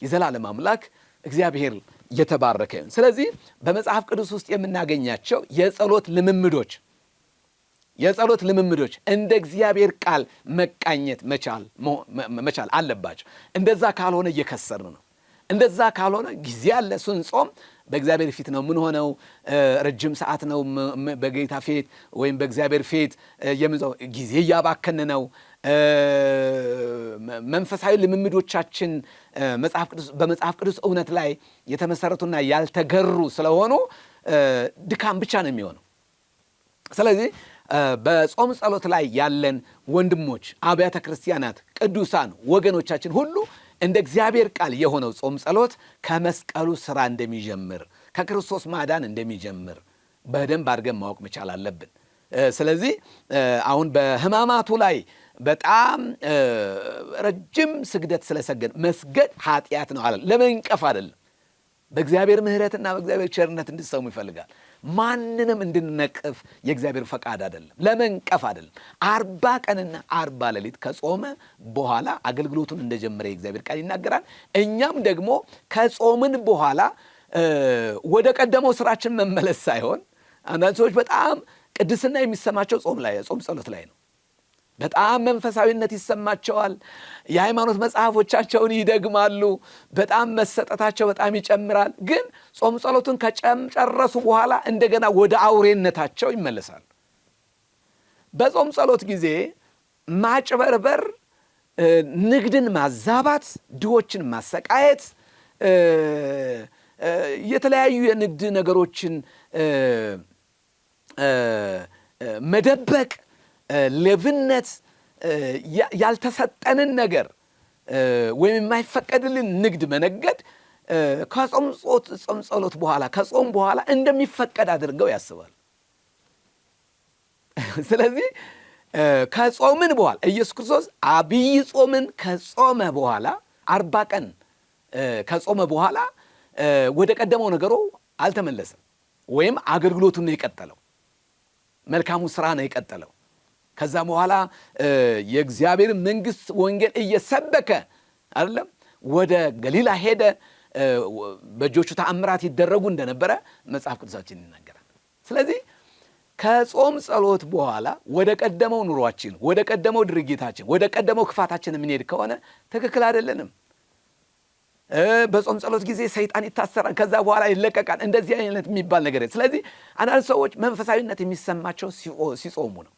የዘላለም አምላክ እግዚአብሔር የተባረከ ይሁን። ስለዚህ በመጽሐፍ ቅዱስ ውስጥ የምናገኛቸው የጸሎት ልምምዶች እንደ እግዚአብሔር ቃል መቃኘት መቻል አለባቸው። እንደዛ ካልሆነ እየከሰርን ነው። እንደዛ ካልሆነ ጊዜ አለ። ስንጾም በእግዚአብሔር ፊት ነው ምን ሆነው ረጅም ሰዓት ነው በጌታ ፊት ወይም በእግዚአብሔር ፊት የምንጾም ጊዜ እያባከን ነው። መንፈሳዊ ልምምዶቻችን በመጽሐፍ ቅዱስ እውነት ላይ የተመሰረቱና ያልተገሩ ስለሆኑ ድካም ብቻ ነው የሚሆነው። ስለዚህ በጾም ጸሎት ላይ ያለን ወንድሞች፣ አብያተ ክርስቲያናት፣ ቅዱሳን ወገኖቻችን ሁሉ እንደ እግዚአብሔር ቃል የሆነው ጾም ጸሎት ከመስቀሉ ስራ እንደሚጀምር፣ ከክርስቶስ ማዳን እንደሚጀምር በደንብ አድርገን ማወቅ መቻል አለብን። ስለዚህ አሁን በሕማማቱ ላይ በጣም ረጅም ስግደት ስለሰገድ መስገድ ኃጢአት ነው አለ። ለመንቀፍ አይደለም። በእግዚአብሔር ምሕረትና በእግዚአብሔር ቸርነት እንድትሰሙ ይፈልጋል። ማንንም እንድንነቅፍ የእግዚአብሔር ፈቃድ አይደለም። ለመንቀፍ አይደለም። 40 ቀንና 40 ሌሊት ከጾመ በኋላ አገልግሎቱን እንደጀመረ የእግዚአብሔር ቃል ይናገራል። እኛም ደግሞ ከጾምን በኋላ ወደ ቀደመው ስራችን መመለስ ሳይሆን አንዳንድ ሰዎች በጣም ቅድስና የሚሰማቸው ጾም ጸሎት ላይ ነው። በጣም መንፈሳዊነት ይሰማቸዋል። የሃይማኖት መጽሐፎቻቸውን ይደግማሉ። በጣም መሰጠታቸው በጣም ይጨምራል። ግን ጾም ጸሎቱን ከጨረሱ በኋላ እንደገና ወደ አውሬነታቸው ይመለሳሉ። በጾም ጸሎት ጊዜ ማጭበርበር፣ ንግድን ማዛባት፣ ድሆችን ማሰቃየት፣ የተለያዩ የንግድ ነገሮችን መደበቅ፣ ሌብነት፣ ያልተሰጠንን ነገር ወይም የማይፈቀድልን ንግድ መነገድ ከጾም ጸሎት በኋላ ከጾም በኋላ እንደሚፈቀድ አድርገው ያስባል። ስለዚህ ከጾምን በኋላ ኢየሱስ ክርስቶስ አብይ ጾምን ከጾመ በኋላ 40 ቀን ከጾመ በኋላ ወደ ቀደመው ነገሩ አልተመለሰም። ወይም አገልግሎቱን ነው የቀጠለው። መልካሙ ስራ ነው የቀጠለው። ከዛ በኋላ የእግዚአብሔር መንግስት ወንጌል እየሰበከ አይደለም ወደ ገሊላ ሄደ። በእጆቹ ተአምራት ይደረጉ እንደነበረ መጽሐፍ ቅዱሳችን ይናገራል። ስለዚህ ከጾም ጸሎት በኋላ ወደ ቀደመው ኑሯችን፣ ወደ ቀደመው ድርጊታችን፣ ወደ ቀደመው ክፋታችን የምንሄድ ከሆነ ትክክል አይደለንም። በጾም ጸሎት ጊዜ ሰይጣን ይታሰራል፣ ከዛ በኋላ ይለቀቃል። እንደዚህ አይነት የሚባል ነገር። ስለዚህ አንዳንድ ሰዎች መንፈሳዊነት የሚሰማቸው ሲጾሙ ነው።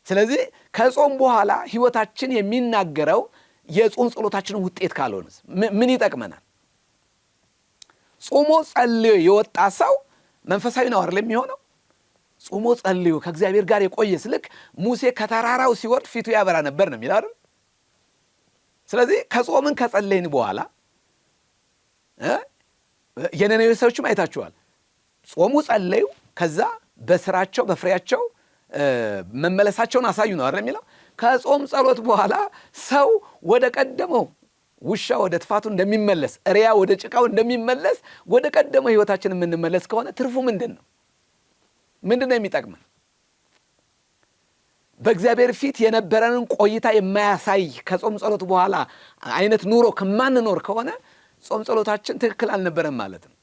ስለዚህ ከጾም በኋላ ህይወታችን የሚናገረው የጾም ጸሎታችንን ውጤት ካልሆነ ምን ይጠቅመናል? ጾሞ ጸልዮ የወጣ ሰው መንፈሳዊ ነው አይደል የሚሆነው? ጾሞ ጸልዮ ከእግዚአብሔር ጋር የቆየ ስልክ ሙሴ ከተራራው ሲወርድ ፊቱ ያበራ ነበር ነው የሚለው አይደል? ስለዚህ ከጾምን ከጸለይን በኋላ የነነዌ ሰዎችም አይታችኋል። ጾሙ፣ ጸለዩ፣ ከዛ በስራቸው በፍሬያቸው መመለሳቸውን አሳዩ ነው አይደል የሚለው። ከጾም ጸሎት በኋላ ሰው ወደ ቀደመው ውሻ ወደ ትፋቱ እንደሚመለስ፣ እሪያ ወደ ጭቃው እንደሚመለስ ወደ ቀደመው ህይወታችን የምንመለስ ከሆነ ትርፉ ምንድን ነው? ምንድን ነው የሚጠቅመን? በእግዚአብሔር ፊት የነበረንን ቆይታ የማያሳይ ከጾም ጸሎት በኋላ አይነት ኑሮ ከማንኖር ከሆነ ጾም ጸሎታችን ትክክል አልነበረም ማለት ነው።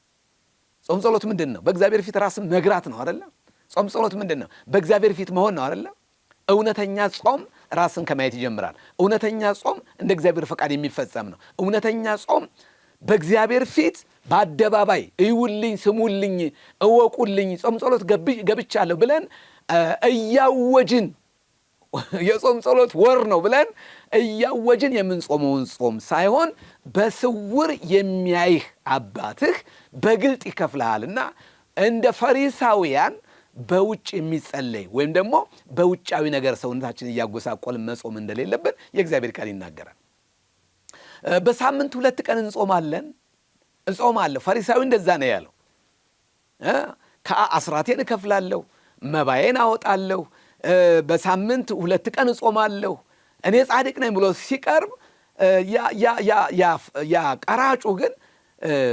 ጾም ጸሎት ምንድን ነው? በእግዚአብሔር ፊት ራስን መግራት ነው አይደለም? ጾም ጸሎት ምንድን ነው? በእግዚአብሔር ፊት መሆን ነው አይደለም? እውነተኛ ጾም ራስን ከማየት ይጀምራል። እውነተኛ ጾም እንደ እግዚአብሔር ፈቃድ የሚፈጸም ነው። እውነተኛ ጾም በእግዚአብሔር ፊት በአደባባይ እዩልኝ፣ ስሙልኝ፣ እወቁልኝ፣ ጾም ጸሎት ገብቻለሁ ብለን እያወጅን የጾም ጸሎት ወር ነው ብለን እያወጅን የምንጾመውን ጾም ሳይሆን በስውር የሚያይህ አባትህ በግልጥ ይከፍልሃልና እንደ ፈሪሳውያን በውጭ የሚጸለይ ወይም ደግሞ በውጫዊ ነገር ሰውነታችን እያጎሳቆልን መጾም እንደሌለብን የእግዚአብሔር ቃል ይናገራል። በሳምንት 2 ቀን እጾማለሁ። ፈሪሳዊ እንደዛ ነው ያለው። ከአስራቴን እከፍላለሁ፣ መባዬን አወጣለሁ፣ በሳምንት 2 ቀን እጾማለሁ፣ እኔ ጻድቅ ነኝ ብሎ ሲቀርብ ያ ቀራጩ ግን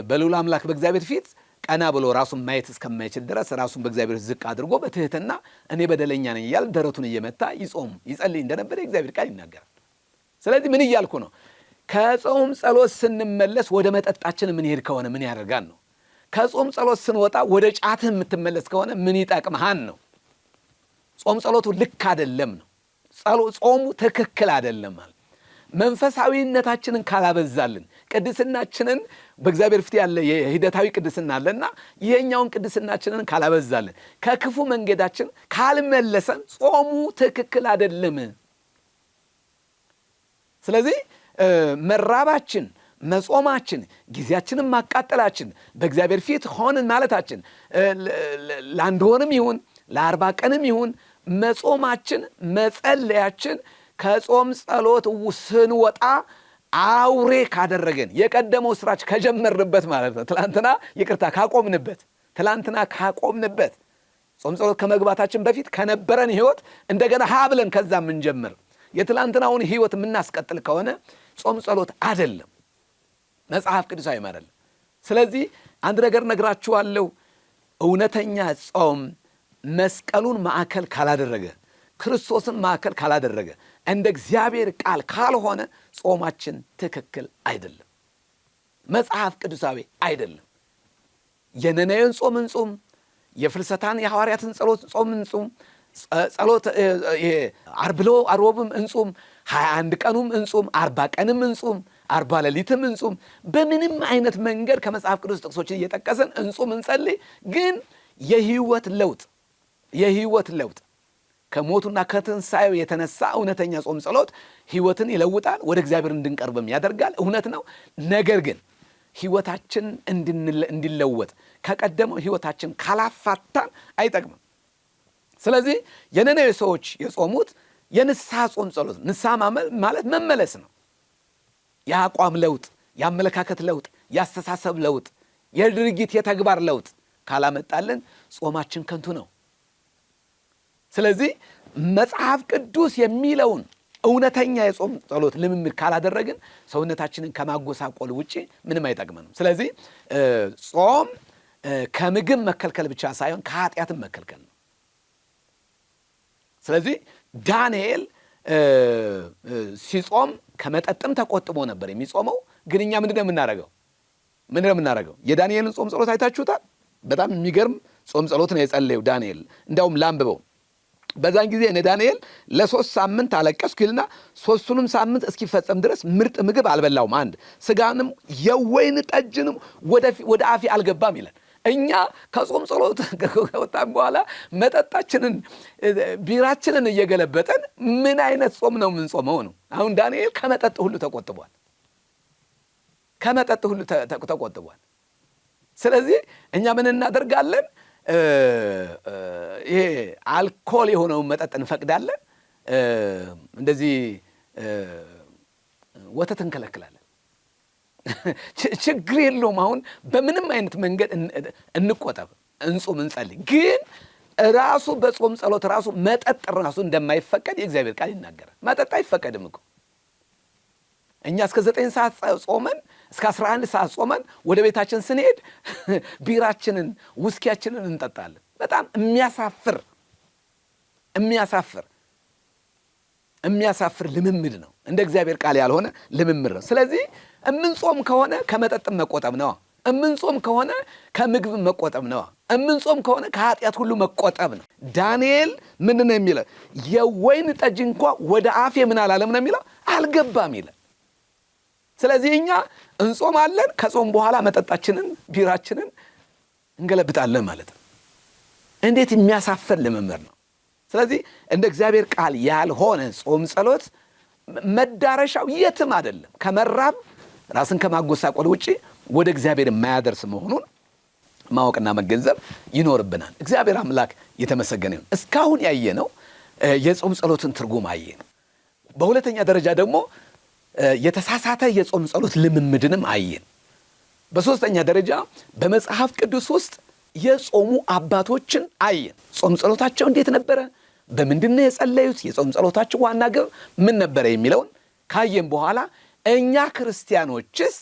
በልዑል አምላክ በእግዚአብሔር ፊት ቀና ብሎ ራሱን ማየት እስከማይችል ድረስ ራሱን በእግዚአብሔር ዝቅ አድርጎ በትህትና እኔ በደለኛ ነኝ እያለ ደረቱን እየመታ ይጸልይ እንደነበረ የእግዚአብሔር ቃል ይናገራል። ስለዚህ ምን እያልኩ ነው? ከጾም ጸሎት ስንመለስ ወደ መጠጣችን ምን ከሆነ ምን ያደርጋል ነው። ከጾም ጸሎት ስንወጣ ወደ ጫትህ የምትመለስ ከሆነ ምን ይጠቅምሃን ነው። ጾም ጸሎቱ ልክ አይደለም ነው። ጾሙ ትክክል አይደለም ማለት መንፈሳዊነታችንን ካላበዛልን፣ ቅድስናችንን በእግዚአብሔር ፊት ያለ የሂደታዊ ቅድስና አለና ይሄኛውን ቅድስናችንን ካላበዛልን፣ ከክፉ መንገዳችን ካልመለሰን ጾሙ ትክክል አይደለም። ስለዚህ መራባችን፣ መጾማችን፣ ጊዜያችንን ማቃጠላችን፣ በእግዚአብሔር ፊት ሆንን ማለታችን ለአንድ ወርም ይሁን ለ40 ቀንም ይሁን መጾማችን፣ መጸለያችን ከጾም ጸሎት ስንወጣ አውሬ ካደረገን የቀደመው ስራች ከጀመርንበት ማለት ነው። ትላንትና ካቆምንበት ጾም ጸሎት ከመግባታችን በፊት ከነበረን ህይወት እንደገና ብለን ከዛ የምንጀምር የትላንትናውን ህይወት የምናስቀጥል ከሆነ ጾም ጸሎት አይደለም፣ መጽሐፍ ቅዱሳዊ አይደለም። ስለዚህ አንድ ነገር ነግራችኋለሁ። እውነተኛ ጾም መስቀሉን ማዕከል ካላደረገ፣ ክርስቶስን ማዕከል ካላደረገ፣ እንደ እግዚአብሔር ቃል ካልሆነ ጾማችን ትክክል አይደለም፣ መጽሐፍ ቅዱሳዊ አይደለም። የነነዌን ጾም እንጹም፣ የፍልሰታን የሐዋርያትን ጸሎት ጾም እንጹም፣ ጸሎት ዓርብም እንጹም፣ 21 ቀኑም እንጹም፣ 40 ቀንም እንጹም፣ 40 ሌሊትም እንጹም። በምንም አይነት መንገድ ከመጽሐፍ ቅዱስ ጥቅሶችን እየጠቀስን እንጹም፣ እንጸልይ። ግን የህይወት ለውጥ ከሞቱና ከትንሣኤው የተነሳ እውነተኛ ጾም ጸሎት ህይወትን ይለውጣል፣ ወደ እግዚአብሔር እንድንቀርብም ያደርጋል። እውነት ነው። ነገር ግን ህይወታችን እንዲለወጥ ከቀደመው ህይወታችን ካላፋታን አይጠቅምም። ስለዚህ የነነዌ ሰዎች የጾሙት የንስሐ ጾም ጸሎት፣ ንስሐ ማለት መመለስ ነው። የአቋም ለውጥ፣ የአመለካከት ለውጥ፣ የአስተሳሰብ ለውጥ፣ የድርጊት የተግባር ለውጥ ካላመጣልን ጾማችን ከንቱ ነው። ስለዚህ መጽሐፍ ቅዱስ የሚለውን እውነተኛ የጾም ጸሎት ልምምድ ካላደረግን ሰውነታችንን ከማጎሳቆል ውጪ ምንም አይጠቅመንም። ስለዚህ ጾም ከምግብ መከልከል ብቻ ሳይሆን ከኃጢአትም መከልከል ነው። ስለዚህ ዳንኤል ሲጾም ከመጠጥም ተቆጥቦ ነበር የሚጾመው። ግን እኛ ምንድነው የምናደርገው? የዳንኤልን ጾም ጸሎት አይታችሁታል? በጣም የሚገርም ጾም ጸሎት ነው የጸለየው ዳንኤል። እንዳውም ላንብበው። በዛን ጊዜ እኔ ዳንኤል ለ3 ሳምንት አለቀስኩ ይልና 3ቱንም ሳምንት እስኪፈጸም ድረስ ምርጥ ምግብ አልበላውም፣ አንድ ስጋንም የወይን ጠጅንም ወደ አፌ አልገባም ይላል። እኛ ከጾም ጸሎት ከወጣን በኋላ መጠጣችንን ቢራችንን እየገለበጠን ምን አይነት ጾም ነው የምንጾመው ነው? አሁን ዳንኤል ከመጠጥ ሁሉ ተቆጥቧል። ስለዚህ እኛ ምን እናደርጋለን? ይሄ አልኮል የሆነውን መጠጥ እንፈቅዳለን። እንደዚህ ወተት እንከለክላለን። ችግር የለውም። አሁን በምንም አይነት መንገድ እንቆጠብ፣ እንጹም፣ እንጸልይ። ግን ራሱ በጾም ጸሎት ራሱ መጠጥ ራሱ እንደማይፈቀድ የእግዚአብሔር ቃል ይናገራል። መጠጥ አይፈቀድም እኮ። እኛ እስከ 9 ሰዓት ጾመን እስከ 11 ሰዓት ጾመን ወደ ቤታችን ስንሄድ ቢራችንን ውስኪያችንን እንጠጣለን። በጣም የሚያሳፍር ልምምድ ነው። እንደ እግዚአብሔር ቃል ያልሆነ ልምምድ ነው። ስለዚህ እምንጾም ከሆነ ከመጠጥ መቆጠብ ነው። እምንጾም ከሆነ ከምግብ መቆጠብ ነው። እምንጾም ከሆነ ከኃጢአት ሁሉ መቆጠብ ነው። ዳንኤል ምን ነው የሚለው? የወይን ጠጅ እንኳ ወደ አፌ ምን አላለም ነው የሚለው? አልገባም ይላል። ስለዚህ እኛ እንጾማለን፣ ከጾም በኋላ መጠጣችንን ቢራችንን እንገለብጣለን ማለት ነው። እንዴት የሚያሳፈር ልምምድ ነው። ስለዚህ እንደ እግዚአብሔር ቃል ያልሆነ ጾም ጸሎት መዳረሻው የትም አይደለም። ከመራብ ራስን ከማጎሳቆል ውጪ ወደ እግዚአብሔር የማያደርስ መሆኑን ማወቅና መገንዘብ ይኖርብናል። እግዚአብሔር አምላክ የተመሰገነ ይሁን። እስካሁን ያየነው የጾም ጸሎትን ትርጉም አየን። በሁለተኛ ደረጃ ደግሞ የተሳሳተ የጾም ጸሎት ልምምድንም አየን። በሶስተኛ ደረጃ በመጽሐፍ ቅዱስ ውስጥ የጾሙ አባቶችን አየን። ጾም ጸሎታቸው እንዴት ነበረ? በምንድነው የጸለዩት? የጾም ጸሎታቸው ዋና ግብ ምን ነበረ የሚለውን ካየን በኋላ እኛ ክርስቲያኖችስ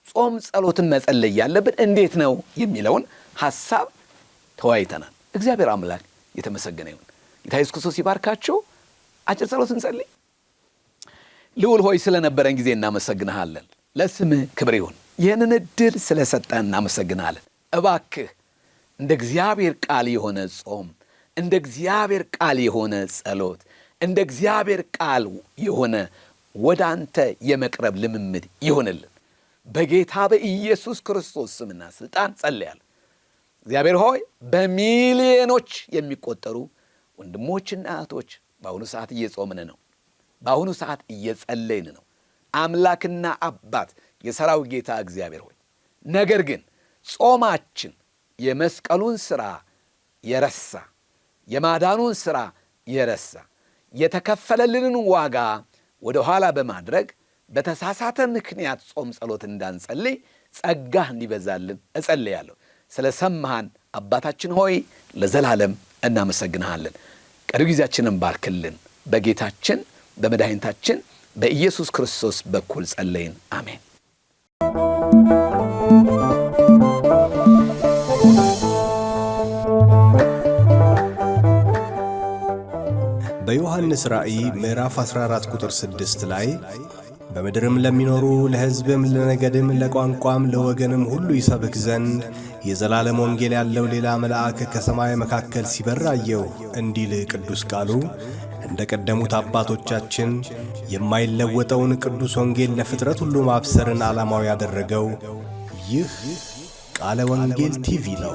ጾም ጸሎትን መጸለይ ያለብን እንዴት ነው የሚለውን ሐሳብ ተወያይተናል። እግዚአብሔር አምላክ የተመሰገነ ይሁን። ጌታ ኢየሱስ ክርስቶስ ይባርካችሁ። አጭር ጸሎት እንጸልይ። ልዑል ሆይ ስለነበረን ጊዜ እናመሰግንሃለን። ለስምህ ክብር ይሁን። ይህንን ዕድል ስለሰጠን እናመሰግንሃለን። እባክህ እንደ እግዚአብሔር ቃል የሆነ ጾም፣ እንደ እግዚአብሔር ቃል የሆነ ጸሎት፣ እንደ እግዚአብሔር ቃል የሆነ ወደ አንተ የመቅረብ ልምምድ ይሆንልን በጌታ በኢየሱስ ክርስቶስ ስምና ስልጣን ጸልያለሁ። እግዚአብሔር ሆይ በሚሊዮኖች የሚቆጠሩ ወንድሞችና እህቶች በአሁኑ ሰዓት እየጾምን ነው። በአሁኑ ሰዓት እየጸለይን ነው። አምላክና አባት የሰራዊት ጌታ እግዚአብሔር ሆይ ነገር ግን ጾማችን የመስቀሉን ሥራ የረሳ፣ የማዳኑን ሥራ የረሳ፣ የተከፈለልንን ዋጋ ወደ ኋላ በማድረግ በተሳሳተ ምክንያት ጾም ጸሎት እንዳንጸልይ ጸጋህ እንዲበዛልን እጸልያለሁ። ስለ ሰማሃን አባታችን ሆይ ለዘላለም እናመሰግንሃለን። ቀሪ ጊዜያችንን ባርክልን። በጌታችን በመድኃኒታችን በኢየሱስ ክርስቶስ በኩል ጸለይን። አሜን። በዮሐንስ ራእይ ምዕራፍ 14 ቁጥር 6 ላይ በምድርም ለሚኖሩ ለሕዝብም ለነገድም ለቋንቋም ለወገንም ሁሉ ይሰብክ ዘንድ የዘላለም ወንጌል ያለው ሌላ መልአክ ከሰማይ መካከል ሲበር አየሁ እንዲል ቅዱስ ቃሉ እንደ ቀደሙት አባቶቻችን የማይለወጠውን ቅዱስ ወንጌል ለፍጥረት ሁሉ ማብሰርን ዓላማው ያደረገው ይህ ቃለ ወንጌል ቲቪ ነው።